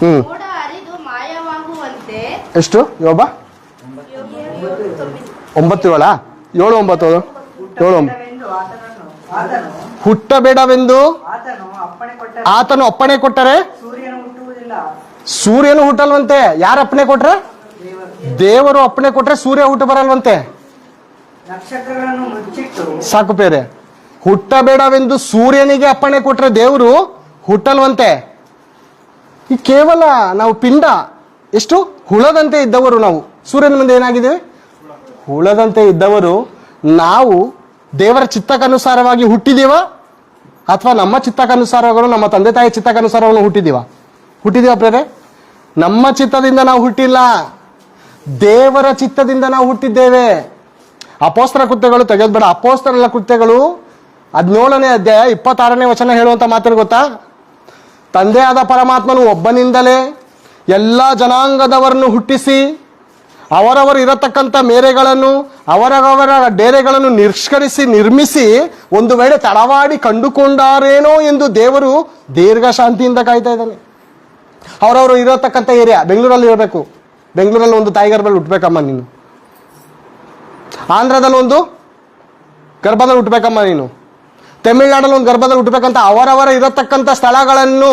ಮೋಡ ಹರಿದು ಮಾಯವಾಗುವಂತೆ. ಎಷ್ಟು ಯೋಬ? 9-7. 7-9. 7-9. ಹುಟ್ಟಬೇಡವೆಂದು ಆತನು ಅಪ್ಪಣೆ ಕೊಟ್ಟರೆ ಸೂರ್ಯನು ಹುಟ್ಟಲ್ವಂತೆ. ಯಾರು ಅಪ್ಪಣೆ ಕೊಟ್ರೆ? ದೇವರು ಅಪ್ಪಣೆ ಕೊಟ್ರೆ ಸೂರ್ಯ ಹುಟ್ಟು ಬರಲ್ವಂತೆ. ಸಾಕು ಬೇರೆ. ಹುಟ್ಟಬೇಡವೆಂದು ಸೂರ್ಯನಿಗೆ ಅಪ್ಪಣೆ ಕೊಟ್ರೆ ದೇವರು ಹುಟ್ಟಲ್ವಂತೆ. ಈ ಕೇವಲ ನಾವು ಪಿಂಡ, ಎಷ್ಟು ಹುಳದಂತೆ ಇದ್ದವರು ನಾವು. ಸೂರ್ಯನ ಮುಂದೆ ಏನಾಗಿದ್ದೇವೆ? ಹುಳದಂತೆ ಇದ್ದವರು ನಾವು. ದೇವರ ಚಿತ್ತಕ್ಕನುಸಾರವಾಗಿ ಹುಟ್ಟಿದೀವ ಅಥವಾ ನಮ್ಮ ಚಿತ್ತಕ್ಕನುಸಾರವಾಗಿ, ನಮ್ಮ ತಂದೆ ತಾಯಿ ಚಿತ್ತಕ್ಕನುಸಾರವನ್ನು ಹುಟ್ಟಿದೀವ ಪ್ರೇರೆ? ನಮ್ಮ ಚಿತ್ತದಿಂದ ನಾವು ಹುಟ್ಟಿಲ್ಲ, ದೇವರ ಚಿತ್ತದಿಂದ ನಾವು ಹುಟ್ಟಿದ್ದೇವೆ. ಅಪೋಸ್ತರ ಕೃತ್ಯಗಳು ತೆಗೆದ್ಬೇಡ. ಅಪೋಸ್ತರರ ಕೃತ್ಯಗಳು 17ನೇ ಅಧ್ಯಾಯ 26ನೇ ವಚನ ಹೇಳುವಂತ ಮಾತನ್ನು ಗೊತ್ತಾ? ತಂದೆಯಾದ ಪರಮಾತ್ಮನು ಒಬ್ಬನಿಂದಲೇ ಎಲ್ಲ ಜನಾಂಗದವರನ್ನು ಹುಟ್ಟಿಸಿ ಅವರವರು ಇರತಕ್ಕಂಥ ಮೇರೆಗಳನ್ನು, ಅವರವರ ಡೇರೆಗಳನ್ನು ನಿರ್ಮಿಸಿ ಒಂದು ವೇಳೆ ತಡವಾಡಿ ಕಂಡುಕೊಂಡಾರೇನೋ ಎಂದು ದೇವರು ದೀರ್ಘ ಶಾಂತಿಯಿಂದ ಕಾಯ್ತಾ ಇದ್ದಾನೆ. ಅವರವರು ಇರತಕ್ಕಂಥ ಏರಿಯಾ ಬೆಂಗಳೂರಲ್ಲಿ ಇರಬೇಕು. ಬೆಂಗಳೂರಲ್ಲಿ ಒಂದು ತಾಯಿಗರ್ಭದಲ್ಲಿ ಹುಟ್ಟಬೇಕಮ್ಮ ನೀನು. ಆಂಧ್ರದಲ್ಲಿ ಒಂದು ಗರ್ಭದಲ್ಲಿ ಹುಟ್ಟಬೇಕಮ್ಮ ನೀನು. ತಮಿಳುನಾಡಲ್ಲಿ ಒಂದು ಗರ್ಭದಲ್ಲಿ ಹುಟ್ಟಬೇಕಂತ ಅವರವರ ಇರತಕ್ಕಂಥ ಸ್ಥಳಗಳನ್ನು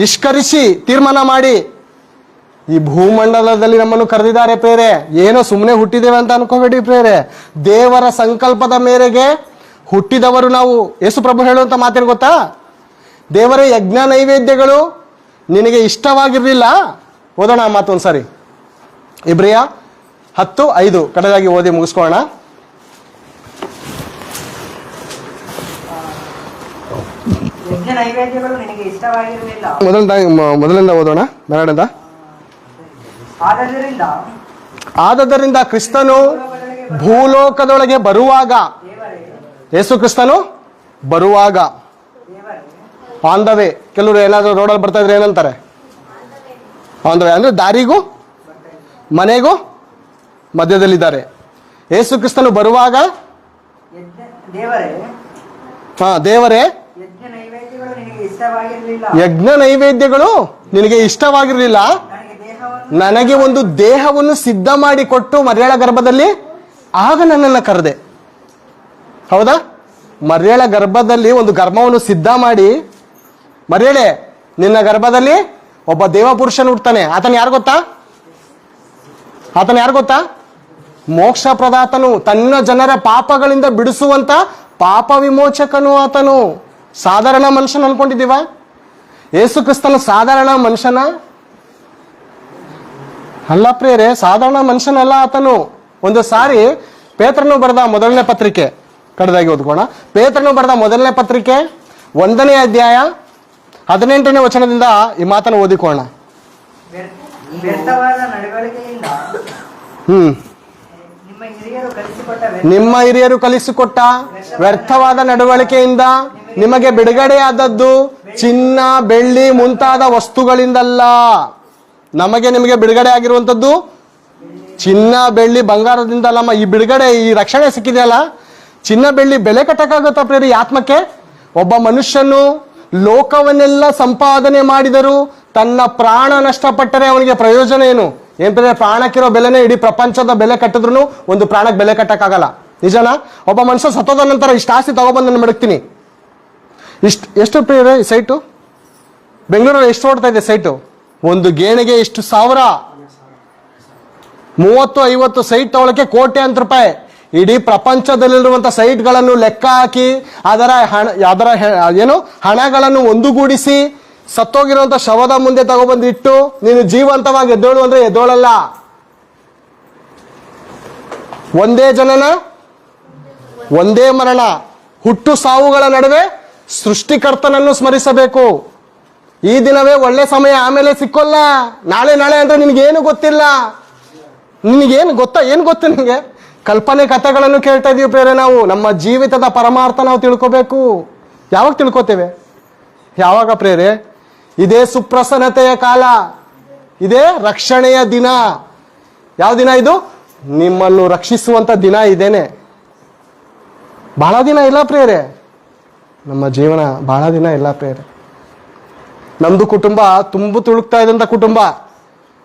ನಿಷ್ಕರಿಸಿ ತೀರ್ಮಾನ ಮಾಡಿ ಈ ಭೂಮಂಡಲದಲ್ಲಿ ನಮ್ಮನ್ನು ಕರೆದಿದ್ದಾರೆ ಪ್ರೇರೆ. ಏನೋ ಸುಮ್ಮನೆ ಹುಟ್ಟಿದ್ದೇವೆ ಅಂತ ಅನ್ಕೋಬೇಡಿ ಪ್ರೇರೆ. ದೇವರ ಸಂಕಲ್ಪದ ಮೇರೆಗೆ ಹುಟ್ಟಿದವರು ನಾವು. ಯೇಸು ಪ್ರಭು ಹೇಳುವಂತ ಮಾತೇನು ಗೊತ್ತಾ? ದೇವರ ಯಜ್ಞ ನೈವೇದ್ಯಗಳು ನಿನಗೆ ಇಷ್ಟವಾಗಿರಲಿಲ್ಲ. ಓದೋಣ ಆ ಮಾತು ಒಂದ್ಸರಿ. ಇಬ್ರಿಯ 10:5 ಕಡೆದಾಗಿ ಓದಿ ಮುಗಿಸ್ಕೊಳ್ಳೋಣ. ಯಜ್ಞ ನೈವೇದ್ಯಗಳು ನಿನಗೆ ಇಷ್ಟವಾಗಿರಲಿಲ್ಲ. ಮೊದಲಿಂದ ಓದೋಣ, ಎರಡರಿಂದ. ಆದದರಿಂದ ಕ್ರಿಸ್ತನು ಭೂಲೋಕದೊಳಗೆ ಬರುವಾಗ, ಯೇಸು ಕ್ರಿಸ್ತನು ಬರುವಾಗ, ಆನ್ ದ ವೇ. ಕೆಲವರು ಏನಾದರೂ ರೋಡಲ್ಲಿ ಬರ್ತಾ ಇದ್ರೆ ಏನಂತಾರೆ? ಆನ್ ದ ವೇ ಅಂದ್ರೆ ದಾರಿಗೂ ಮನೆಗೂ ಮಧ್ಯದಲ್ಲಿದ್ದಾರೆ. ಯೇಸು ಕ್ರಿಸ್ತನು ಬರುವಾಗ ದೇವರೇ ಯಜ್ಞ ನೈವೇದ್ಯಗಳು ನಿನಗೆ ಇಷ್ಟವಾಗಿರಲಿಲ್ಲ, ನನಗೆ ಒಂದು ದೇಹವನ್ನು ಸಿದ್ಧ ಮಾಡಿ ಕೊಟ್ಟು ಮರ್ಯಾಳ ಗರ್ಭದಲ್ಲಿ ಆಗ ನನ್ನನ್ನು ಕರೆದೆ. ಹೌದಾ? ಮರ್ಯಾಳ ಗರ್ಭದಲ್ಲಿ ಒಂದು ಗರ್ಭವನ್ನು ಸಿದ್ಧ ಮಾಡಿ, ಮರ್ಯಾಳೆ ನಿನ್ನ ಗರ್ಭದಲ್ಲಿ ಒಬ್ಬ ದೇವಪುರುಷನು ಹುಡ್ತಾನೆ. ಆತನ ಯಾರು ಗೊತ್ತಾ? ಮೋಕ್ಷ ಪ್ರದಾತನು, ತನ್ನ ಜನರ ಪಾಪಗಳಿಂದ ಬಿಡಿಸುವಂತ ಪಾಪ ವಿಮೋಚಕನು ಆತನು. ಸಾಧಾರಣ ಮನುಷ್ಯನ ಅನ್ಕೊಂಡಿದ್ದೀವ? ಯೇಸು ಕ್ರಿಸ್ತನ ಸಾಧಾರಣ ಮನುಷ್ಯನ ಅಲ್ಲ ಪ್ರಿಯರೇ, ಸಾಧಾರಣ ಮನುಷ್ಯನಲ್ಲ ಆತನು. ಒಂದು ಸಾರಿ ಪೇತ್ರನು ಬರೆದ ಮೊದಲನೇ ಪತ್ರಿಕೆ, ಕಡೆದಾಗಿ ಓದ್ಕೋಣ. ಪೇತ್ರನು ಬರೆದ ಮೊದಲನೇ ಪತ್ರಿಕೆ 1ನೇ ಅಧ್ಯಾಯ 18ನೇ ವಚನದಿಂದ ಈ ಮಾತನ್ನು ಓದಿಕೋಣ. ನಿಮ್ಮ ಹಿರಿಯರು ಕಲಿಸಿಕೊಟ್ಟ ವ್ಯರ್ಥವಾದ ನಡವಳಿಕೆಯಿಂದ ನಿಮಗೆ ಬಿಡುಗಡೆಯಾದದ್ದು ಚಿನ್ನ, ಬೆಳ್ಳಿ ಮುಂತಾದ ವಸ್ತುಗಳಿಂದಲ್ಲ. ನಿಮಗೆ ಬಿಡುಗಡೆ ಆಗಿರುವಂಥದ್ದು ಚಿನ್ನ, ಬೆಳ್ಳಿ, ಬಂಗಾರದಿಂದಲ್ಲ. ಈ ಬಿಡುಗಡೆ, ಈ ರಕ್ಷಣೆ ಸಿಕ್ಕಿದೆಯಲ್ಲ, ಚಿನ್ನ ಬೆಳ್ಳಿ ಬೆಲೆ ಕಟ್ಟಕ್ಕಾಗುತ್ತಾ ಪ್ರೇರಿ? ಆತ್ಮಕ್ಕೆ ಒಬ್ಬ ಮನುಷ್ಯನು ಲೋಕವನ್ನೆಲ್ಲ ಸಂಪಾದನೆ ಮಾಡಿದರೂ ತನ್ನ ಪ್ರಾಣ ನಷ್ಟಪಟ್ಟರೆ ಅವನಿಗೆ ಪ್ರಯೋಜನ ಏನು? ಏನ್ ಪ್ರೇರೆ, ಪ್ರಾಣಕ್ಕಿರೋ ಬೆಲೆನೇ ಇಡೀ ಪ್ರಪಂಚದ ಬೆಲೆ ಕಟ್ಟಿದ್ರು ಒಂದು ಪ್ರಾಣಕ್ಕೆ ಬೆಲೆ ಕಟ್ಟಕ್ಕಾಗಲ್ಲ. ನಿಜನಾ? ಒಬ್ಬ ಮನುಷ್ಯ ಸತ್ತೋದ ನಂತರ ಇಷ್ಟು ಆಸ್ತಿ ತಗೊಬಂದು ನಾನು ಮಡಗ್ತೀನಿ. ಎಷ್ಟು ಪ್ರೇರೆ ಈ ಸೈಟು? ಬೆಂಗಳೂರಲ್ಲಿ ಎಷ್ಟು ಓಡ್ತಾ ಇದೆ ಸೈಟು? ಒಂದು ಗೇಣಿಗೆ ಎಷ್ಟು ಸಾವಿರ, 30-50 ಸೈಟ್ ತಗೊಳಕ್ಕೆ ಕೋಟ್ಯಾಂತರ ರೂಪಾಯಿ. ಇಡೀ ಪ್ರಪಂಚದಲ್ಲಿರುವಂತ ಸೈಟ್ಗಳನ್ನು ಲೆಕ್ಕ ಹಾಕಿ ಅದರ ಹಣಗಳನ್ನು ಒಂದುಗೂಡಿಸಿ ಸತ್ತೋಗಿರುವಂತ ಶವದ ಮುಂದೆ ತಗೊಬಂದು ಇಟ್ಟು ನೀನು ಜೀವಂತವಾಗಿ ಎದ್ದೇಳು ಅಂದ್ರೆ ಎದ್ದೇಳಲ್ಲ. ಒಂದೇ ಜನನ, ಒಂದೇ ಮರಣ, ಹುಟ್ಟು ಸಾವುಗಳ ನಡುವೆ ಸೃಷ್ಟಿಕರ್ತನನ್ನು ಸ್ಮರಿಸಬೇಕು. ಈ ದಿನವೇ ಒಳ್ಳೆ ಸಮಯ, ಆಮೇಲೆ ಸಿಕ್ಕೋಲ್ಲ. ನಾಳೆ ಅಂದ್ರೆ ನಿನಗೇನು ಗೊತ್ತಿಲ್ಲ. ನಿನಗೇನು ಗೊತ್ತಾ? ಏನು ಗೊತ್ತು ನಿನಗೆ? ಕಲ್ಪನೆ ಕಥೆಗಳನ್ನು ಕೇಳ್ತಾ ಇದೀವಿ ಪ್ರೇರೆ. ನಾವು ನಮ್ಮ ಜೀವಿತದ ಪರಮಾರ್ಥ ನಾವು ತಿಳ್ಕೋಬೇಕು. ಯಾವಾಗ ತಿಳ್ಕೋತೇವೆ? ಯಾವಾಗ ಪ್ರೇರೆ? ಇದೇ ಸುಪ್ರಸನ್ನತೆಯ ಕಾಲ, ಇದೇ ರಕ್ಷಣೆಯ ದಿನ. ಯಾವ ದಿನ ಇದು? ನಿಮ್ಮನ್ನು ರಕ್ಷಿಸುವಂತ ದಿನ ಇದೇನೆ. ಬಹಳ ದಿನ ಇಲ್ಲ ಪ್ರೇರೆ, ನಮ್ಮ ಜೀವನ ಬಹಳ ದಿನ ಇಲ್ಲ ಪ್ರೇರೆ. ನಮ್ದು ಕುಟುಂಬ ತುಂಬು ತುಳುಕ್ತಾ ಇದ್ದಂಥ ಕುಟುಂಬ.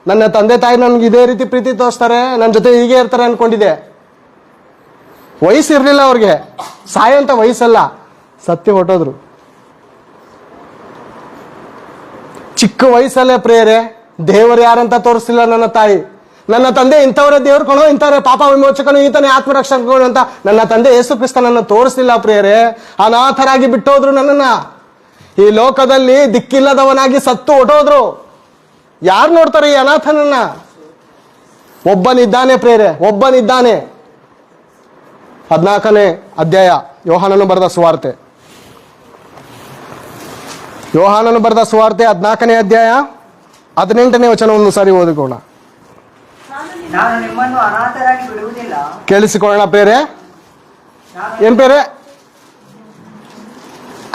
ನನ್ನ ತಂದೆ ತಾಯಿ ನನ್ಗೆ ಇದೇ ರೀತಿ ಪ್ರೀತಿ ತೋರಿಸ್ತಾರೆ, ನನ್ನ ಜೊತೆ ಹೀಗೆ ಇರ್ತಾರೆ ಅನ್ಕೊಂಡಿದ್ದೆ. ವಯಸ್ಸಿರ್ಲಿಲ್ಲ ಅವ್ರಿಗೆ, ಸಾಯೋಂತ ವಯಸ್ಸಲ್ಲ, ಸತ್ಯ ಹೊಟ್ಟೋದ್ರು. ಚಿಕ್ಕ ವಯಸ್ಸಲ್ಲೇ ಪ್ರೇರೆ ದೇವರು ಯಾರಂತ ತೋರಿಸ್ತಿಲ್ಲ ನನ್ನ ತಾಯಿ. ನನ್ನ ತಂದೆ ಇಂಥವರೇ ದೇವ್ರು ಕಣೋ, ಇಂಥವ್ರೆ ಪಾಪ ವಿಮೋಚಕನು, ಈತನೇ ಆತ್ಮರಕ್ಷಕನು ಅಂತ ನನ್ನ ತಂದೆ ಯೇಸು ಕ್ರಿಸ್ತನನ್ನು ತೋರಿಸ್ತಿಲ್ಲ ಪ್ರಿಯರೇ. ಅನಾಥರಾಗಿ ಬಿಟ್ಟೋದ್ರು ನನ್ನನ್ನ. ಈ ಲೋಕದಲ್ಲಿ ದಿಕ್ಕಿಲ್ಲದವನಾಗಿ ಸತ್ತು ಹೊಟ್ಟೋದ್ರು. ಯಾರು ನೋಡ್ತಾರೆ ಈ ಅನಾಥನನ್ನ? ಒಬ್ಬನಿದ್ದಾನೆ ಪ್ರೇರೆ, ಒಬ್ಬನಿದ್ದಾನೆ. 14ನೇ ಅಧ್ಯಾಯ ಯೋಹಾನನು ಬರೆದ ಸುವಾರ್ತೆ, 14ನೇ ಅಧ್ಯಾಯ 18ನೇ ವಚನ ಒಂದು ಸಾರಿ ಓದಿಕೊಳ್ಳೋಣ. ನಾನು ನಿಮ್ಮನ್ನು ಅನಾಥರಾಗಿ ಬಿಡುವುದಿಲ್ಲ. ಕೇಳಿಸಿಕೊಳ್ಳೋಣ ಪ್ರೇರೆ. ಏನ್ ಪ್ರೇರೆ?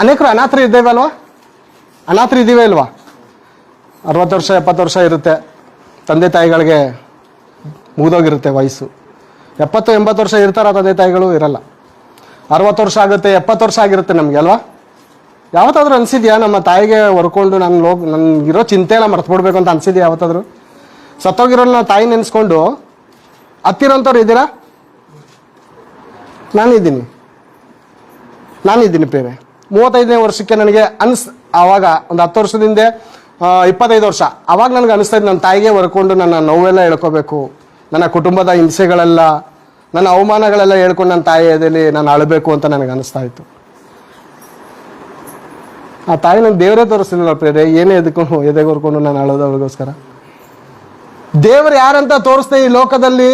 ಅನೇಕರು ಅನಾಥರು ಇದ್ದೇವೆ ಅಲ್ವಾ? ಅನಾಥರು ಇದ್ದೀವಿ ಅಲ್ವಾ? 60 ವರ್ಷ 70 ವರ್ಷ ಇರುತ್ತೆ, ತಂದೆ ತಾಯಿಗಳಿಗೆ ಮುಗಿದೋಗಿರುತ್ತೆ ವಯಸ್ಸು. 70-80 ವರ್ಷ ಇರ್ತಾರ ತಂದೆ ತಾಯಿಗಳು? ಇರಲ್ಲ. 60 ವರ್ಷ ಆಗುತ್ತೆ, 70 ವರ್ಷ ಆಗಿರುತ್ತೆ ನಮ್ಗೆ ಅಲ್ವಾ? ಯಾವತ್ತಾದ್ರೂ ಅನ್ಸಿದ್ಯಾ ನಮ್ಮ ತಾಯಿಗೆ ಹೊರ್ಕೊಂಡು ನನ್ಗಿರೋ ಚಿಂತೆನ ಮರ್ತ್ಬಿಡ್ಬೇಕು ಅಂತ ಅನ್ಸಿದ್ಯಾ ಯಾವತ್ತಾದ್ರೂ? ಸತ್ತೋಗಿರೋಲ್ಲ ತಾಯಿ ನೆನೆಸ್ಕೊಂಡು ಹತ್ತಿರೋಂಥವ್ರು ಇದ್ದೀರಾ? ನಾನಿದ್ದೀನಿ ಪ್ರೇರೆ. 35ನೇ ವರ್ಷಕ್ಕೆ ನನಗೆ ಆವಾಗ ಒಂದು 10 ವರ್ಷದಿಂದ 25 ವರ್ಷ ಅವಾಗ ನನಗೆ ಅನಿಸ್ತಾ ಇದ್ದು ನನ್ನ ತಾಯಿಗೆ ಹೊರ್ಕೊಂಡು ನನ್ನ ನೋವೆಲ್ಲ ಹೇಳ್ಕೋಬೇಕು, ನನ್ನ ಕುಟುಂಬದ ಹಿಂಸೆಗಳೆಲ್ಲ, ನನ್ನ ಅವಮಾನಗಳೆಲ್ಲ ಹೇಳ್ಕೊಂಡು ನನ್ನ ತಾಯಿ ಎದೆಯಲ್ಲಿ ನಾನು ಅಳಬೇಕು ಅಂತ ನನಗೆ ಅನಿಸ್ತಾ ಇತ್ತು. ಆ ತಾಯಿ ನಂಗೆ ದೇವರೇ ತೋರಿಸ್ತಿಲ್ಲ ಪ್ರೇರೆ. ಏನೇ ಎದೆಗೆ ಹೊರ್ಕೊಂಡು ನಾನು ಅಳೋದು ಅವ್ರಿಗೋಸ್ಕರ. ದೇವರು ಯಾರಂತ ತೋರಿಸ್ದೆ ಈ ಲೋಕದಲ್ಲಿ?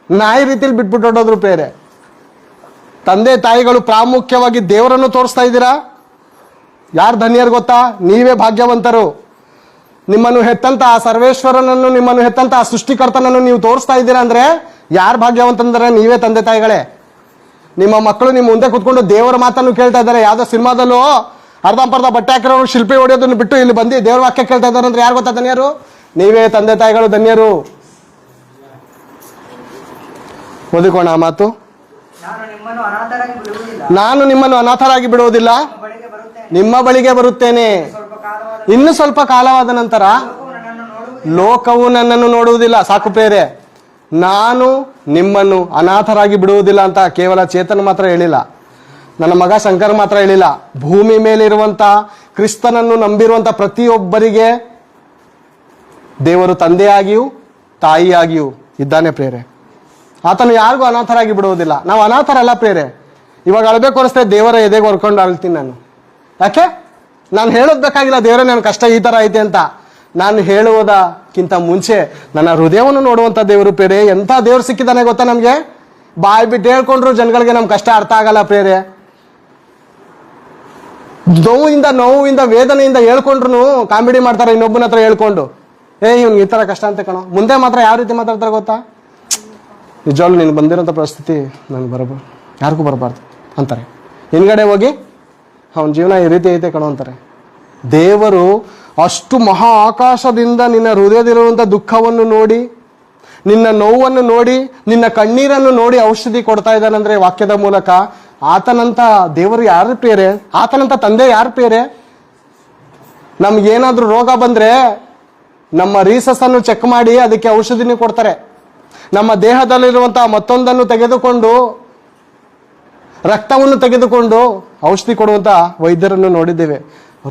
ನಾಯಿ ರೀತಿಲಿ ಬಿಟ್ಬಿಟ್ಟು ಹೊರಟೋದ್ರು ಪ್ರೇರೆ. ತಂದೆ ತಾಯಿಗಳು ಪ್ರಾಮುಖ್ಯವಾಗಿ ದೇವರನ್ನು ತೋರಿಸ್ತಾ ಇದ್ದೀರಾ? ಯಾರು ಧನ್ಯರು ಗೊತ್ತಾ? ನೀವೇ ಭಾಗ್ಯವಂತರು. ನಿಮ್ಮನ್ನು ಹೆತ್ತಂತ ಆ ಸರ್ವೇಶ್ವರನನ್ನು, ನಿಮ್ಮನ್ನು ಹೆತ್ತಂತ ಆ ಸೃಷ್ಟಿಕರ್ತನನ್ನು ನೀವು ತೋರಿಸ್ತಾ ಇದ್ದೀರಾ ಅಂದ್ರೆ ಯಾರು ಭಾಗ್ಯವಂತಂದ್ರೆ ನೀವೇ ತಂದೆ ತಾಯಿಗಳೇ. ನಿಮ್ಮ ಮಕ್ಕಳು ನಿಮ್ಮ ಮುಂದೆ ಕುತ್ಕೊಂಡು ದೇವರ ಮಾತನ್ನು ಕೇಳ್ತಾ ಇದ್ದಾರೆ. ಯಾವ್ದೋ ಸಿನಿಮಾದಲ್ಲೂ ಅರ್ಧಂಪರ್ಧ ಬಟ್ಟೆ ಹಾಕಿರೋರು ಶಿಲ್ಪಿ ಹೊಡೆಯೋದನ್ನು ಬಿಟ್ಟು ಇಲ್ಲಿ ಬಂದು ದೇವರ ವಾಕ್ಯ ಕೇಳ್ತಾ ಇದ್ದಾರೆ ಅಂದ್ರೆ ಯಾರು ಗೊತ್ತಾ ಧನ್ಯರು? ನೀವೇ ತಂದೆ ತಾಯಿಗಳು ಧನ್ಯರು. ಓದಿಕೋಣ ಆ ಮಾತು. ನಾನು ನಿಮ್ಮನ್ನು ಅನಾಥರಾಗಿ ಬಿಡುವುದಿಲ್ಲ, ನಾನು ನಿಮ್ಮನ್ನು ಅನಾಥರಾಗಿ ಬಿಡುವುದಿಲ್ಲ, ನಿಮ್ಮ ಬಳಿಗೆ ಬರುತ್ತೇನೆ. ನಿಮ್ಮ ಬಳಿಗೆ ಬರುತ್ತೇನೆ. ಸ್ವಲ್ಪ ಕಾಲವಾದ ಇನ್ನು ಸ್ವಲ್ಪ ಕಾಲವಾದ ನಂತರ ಲೋಕವು ನನ್ನನ್ನು ನೋಡುವುದಿಲ್ಲ. ಲೋಕವು ನನ್ನನ್ನು ನೋಡುವುದಿಲ್ಲ. ಸಾಕು ಪ್ರೇರೆ, ನಾನು ನಿಮ್ಮನ್ನು ಅನಾಥರಾಗಿ ಬಿಡುವುದಿಲ್ಲ ಅಂತ ಕೇವಲ ಚೇತನ್ ಮಾತ್ರ ಹೇಳಿಲ್ಲ, ನನ್ನ ಮಗ ಶಂಕರ್ ಮಾತ್ರ ಹೇಳಿಲ್ಲ. ಭೂಮಿ ಮೇಲೆ ಇರುವಂತ ಕ್ರಿಸ್ತನನ್ನು ನಂಬಿರುವಂತ ಪ್ರತಿಯೊಬ್ಬರಿಗೆ ದೇವರು ತಂದೆಯಾಗಿಯೂ ತಾಯಿಯಾಗಿಯೂ ಇದ್ದಾನೆ ಪ್ರೇರೆ. ಆತನು ಯಾರಿಗೂ ಅನಾಥರಾಗಿ ಬಿಡುವುದಿಲ್ಲ. ನಾವು ಅನಾಥರಲ್ಲ ಪ್ರೇರೆ. ಇವಾಗ ಅಳಬೇಕು ಅನಿಸ್ತೇ ದೇವರ ಎದೆಗೆ ಹೊರ್ಕೊಂಡು ಅಳ್ತೀನಿ ನಾನು. ಯಾಕೆ? ನಾನು ಹೇಳೋದು ಬೇಕಾಗಿಲ್ಲ ದೇವರೇ ನನ್ನ ಕಷ್ಟ ಈ ಥರ ಐತೆ ಅಂತ. ನಾನು ಹೇಳುವುದಕ್ಕಿಂತ ಮುಂಚೆ ನನ್ನ ಹೃದಯವನ್ನು ನೋಡುವಂಥ ದೇವರು ಪ್ರೇರೆ. ಎಂಥ ದೇವ್ರು ಸಿಕ್ಕಿದ್ದಾನೆ ಗೊತ್ತಾ ನಮಗೆ? ಬಾಯ್ ಬಿಟ್ಟು ಹೇಳ್ಕೊಂಡ್ರು ಜನಗಳಿಗೆ ನಮ್ಮ ಕಷ್ಟ ಅರ್ಥ ಆಗಲ್ಲ ಪ್ರೇರೆ. ನೋವಿಂದ ವೇದನೆಯಿಂದ ಹೇಳ್ಕೊಂಡ್ರು ಕಾಮಿಡಿ ಮಾಡ್ತಾರೆ ಇನ್ನೊಬ್ಬನ ಹತ್ರ ಹೇಳ್ಕೊಂಡು, ಇವ್ನಿಗೆ ಈ ಥರ ಕಷ್ಟ ಅಂತ ಕಣೋ. ಮುಂದೆ ಮಾತ್ರ ಯಾವ ರೀತಿ ಮಾತಾಡ್ತಾರೆ ಗೊತ್ತಾ? ನಿಜವಾಗ್ಲೂ ನೀನು ಬಂದಿರೋಂಥ ಪರಿಸ್ಥಿತಿ ನನಗೆ ಯಾರಿಗೂ ಬರಬಾರ್ದು ಅಂತಾರೆ. ಹಿಂದ್ಗಡೆ ಹೋಗಿ ಅವನ ಜೀವನ ಈ ರೀತಿ ಐತೆ ಕಣೋ ಅಂತಾರೆ. ದೇವರು ಅಷ್ಟು ಮಹಾ ಆಕಾಶದಿಂದ ನಿನ್ನ ಹೃದಯದಲ್ಲಿರುವಂಥ ದುಃಖವನ್ನು ನೋಡಿ, ನಿನ್ನ ನೋವನ್ನು ನೋಡಿ, ನಿನ್ನ ಕಣ್ಣೀರನ್ನು ನೋಡಿ ಔಷಧಿ ಕೊಡ್ತಾ ಇದ್ದಾನಂದ್ರೆ ವಾಕ್ಯದ ಮೂಲಕ. ಆತನಂತ ದೇವರು ಯಾರು ಪ್ರಿಯರೇ? ಆತನಂತ ತಂದೆ ಯಾರು ಪ್ರಿಯರೇ? ನಮ್ಗೇನಾದ್ರೂ ರೋಗ ಬಂದ್ರೆ ನಮ್ಮ ರೀಸಸ್ ಅನ್ನು ಚೆಕ್ ಮಾಡಿ ಅದಕ್ಕೆ ಔಷಧಿನೂ ಕೊಡ್ತಾರೆ. ನಮ್ಮ ದೇಹದಲ್ಲಿರುವಂತಹ ಮತ್ತೊಂದನ್ನು ತೆಗೆದುಕೊಂಡು, ರಕ್ತವನ್ನು ತೆಗೆದುಕೊಂಡು ಔಷಧಿ ಕೊಡುವಂತ ವೈದ್ಯರನ್ನು ನೋಡಿದ್ದೇವೆ.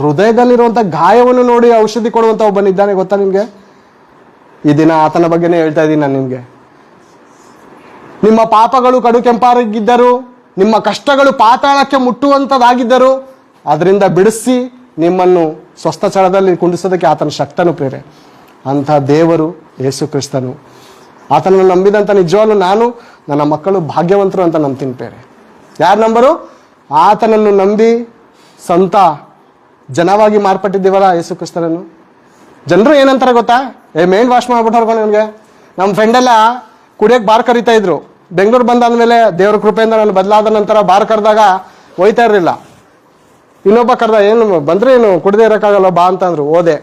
ಹೃದಯದಲ್ಲಿರುವಂಥ ಗಾಯವನ್ನು ನೋಡಿ ಔಷಧಿ ಕೊಡುವಂತ ಒಬ್ಬನಿದ್ದಾನೆ ಗೊತ್ತಾ ನಿಮ್ಗೆ? ಈ ದಿನ ಆತನ ಬಗ್ಗೆನೇ ಹೇಳ್ತಾ ಇದ್ದೀನಿ ನಾನು ನಿಮ್ಗೆ. ನಿಮ್ಮ ಪಾಪಗಳು ಕಡು ಕೆಂಪಾಗಿದ್ದರು, ನಿಮ್ಮ ಕಷ್ಟಗಳು ಪಾತಾಳಕ್ಕೆ ಮುಟ್ಟುವಂಥದ್ದಾಗಿದ್ದರು, ಅದರಿಂದ ಬಿಡಿಸಿ ನಿಮ್ಮನ್ನು ಸ್ವಸ್ಥ ಸ್ಥಳದಲ್ಲಿ ಕುಂಡಿಸೋದಕ್ಕೆ ಆತನ ಶಕ್ತನು ಪ್ರೇರೆ. ಅಂಥ ದೇವರು ಯೇಸು ಕ್ರಿಸ್ತನು. ಆತನನ್ನು ನಂಬಿದಂಥ ನಿಜವಾಗ್ಲೂ ನಾನು, ನನ್ನ ಮಕ್ಕಳು ಭಾಗ್ಯವಂತರು ಅಂತ ನಂಬ್ತೀನಿ ಪ್ರೇರೆ. ಯಾರು ನಂಬರು? ಆತನನ್ನು ನಂಬಿ ಸ್ವಂತ ಜನವಾಗಿ ಮಾರ್ಪಟ್ಟಿದ್ದೀವಲ್ಲ ಯೇಸು ಕ್ರಿಸ್ತನನ್ನು. ಜನರು ಏನಂತಾರೆ ಗೊತ್ತಾ? ಮೈಂಡ್ ವಾಶ್ ಮಾಡ್ಬಿಟ್ಟು ನನಗೆ ನಮ್ಮ ಫ್ರೆಂಡೆಲ್ಲ ಕುಡಿಯೋಕೆ ಬಾರ್ ಕರಿತಾ ಇದ್ರು. ಬೆಂಗಳೂರು ಬಂದಾದ್ಮೇಲೆ ದೇವ್ರ ಕೃಪೆಯಿಂದ ನಾನು ಬದಲಾದ ನಂತರ ಬಾರ್ ಕರೆದಾಗ ಹೋಯ್ತಾ ಇರಲಿಲ್ಲ. ಇನ್ನೊಬ್ಬ ಕರೆದ, ಏನು ಬಂದ್ರೆ ಏನು ಕುಡಿದೇ ಇರೋಕ್ಕಾಗಲ್ಲ ಬಾ ಅಂತಂದ್ರು. ಹೋದೆ.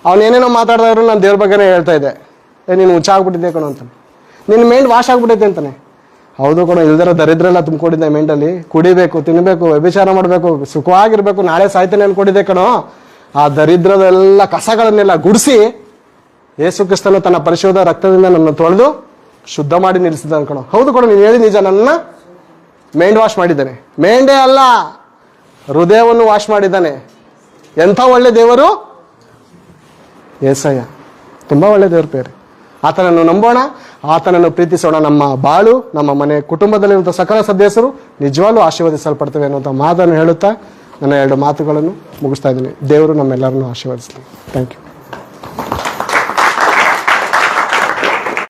ಅವನೇನೇನೋ ಮಾತಾಡ್ತಾ ಇದ್ರು, ನಾನು ದೇವ್ರ ಬಗ್ಗೆನೇ ಹೇಳ್ತಾ ಇದ್ದೆ. ನೀನು ಹುಚ್ಚ ಆಗ್ಬಿಟ್ಟಿದ್ದೆ ಕಣೋ ಅಂತ. ನಿನ್ನ ಮೈಂಡ್ ವಾಶ್ ಆಗ್ಬಿಟ್ಟೈತೆ ಅಂತಾನೆ. ಹೌದು ಕಣೋ, ಇಲ್ದಿರೋ ದರಿದ್ರ ಎಲ್ಲ ತುಂಬಿಕೊಂಡಿದ್ದೆ ಮೈಂಡಲ್ಲಿ. ಕುಡಿಬೇಕು, ತಿನ್ನಬೇಕು, ವ್ಯಭಿಚಾರ ಮಾಡಬೇಕು, ಸುಖವಾಗಿರ್ಬೇಕು, ನಾಳೆ ಸಾಯ್ತೇನೆ ಅನ್ಕೊಂಡಿದ್ದೆ ಕಣೋ. ಆ ದರಿದ್ರದೆಲ್ಲ ಕಸಗಳನ್ನೆಲ್ಲ ಗುಡಿಸಿ ಯೇಸು ಕ್ರಿಸ್ತನು ತನ್ನ ಪರಿಶುದ್ಧ ರಕ್ತದಿಂದ ನನ್ನ ತೊಳೆದು ಶುದ್ಧ ಮಾಡಿ ನಿಲ್ಲಿಸಿದ ಕಣೋ. ಹೌದು ಕಣೋ, ನೀನು ಹೇಳಿ ನಿಜ. ನನ್ನ ಮೈಂಡ್ ವಾಶ್ ಮಾಡಿದ್ದಾನೆ. ಮೈಂಡೇ ಅಲ್ಲ, ಹೃದಯವನ್ನು ವಾಶ್ ಮಾಡಿದ್ದಾನೆ. ಎಂಥ ಒಳ್ಳೆ ದೇವರು ಏಸಯ್ಯ. ತುಂಬಾ ಒಳ್ಳೆ ದೇವ್ರ ಪೇರು. ಆತನನ್ನು ನಂಬೋಣ, ಆತನನ್ನು ಪ್ರೀತಿಸೋಣ. ನಮ್ಮ ಬಾಳು, ನಮ್ಮ ಮನೆ ಕುಟುಂಬದಲ್ಲಿರುವಂಥ ಸಕಲ ಸದಸ್ಯರು ನಿಜವಾಗ್ಲೂ ಆಶೀರ್ವದಿಸಲ್ಪಡ್ತೇವೆ ಅನ್ನುವಂಥ ಮಾತನ್ನು ಹೇಳುತ್ತಾ ನನ್ನ 2 ಮಾತುಗಳನ್ನು ಮುಗಿಸ್ತಾ ಇದ್ದೀನಿ. ದೇವರು ನಮ್ಮೆಲ್ಲರನ್ನು ಆಶೀರ್ವದಿಸಲಿ. Thank you.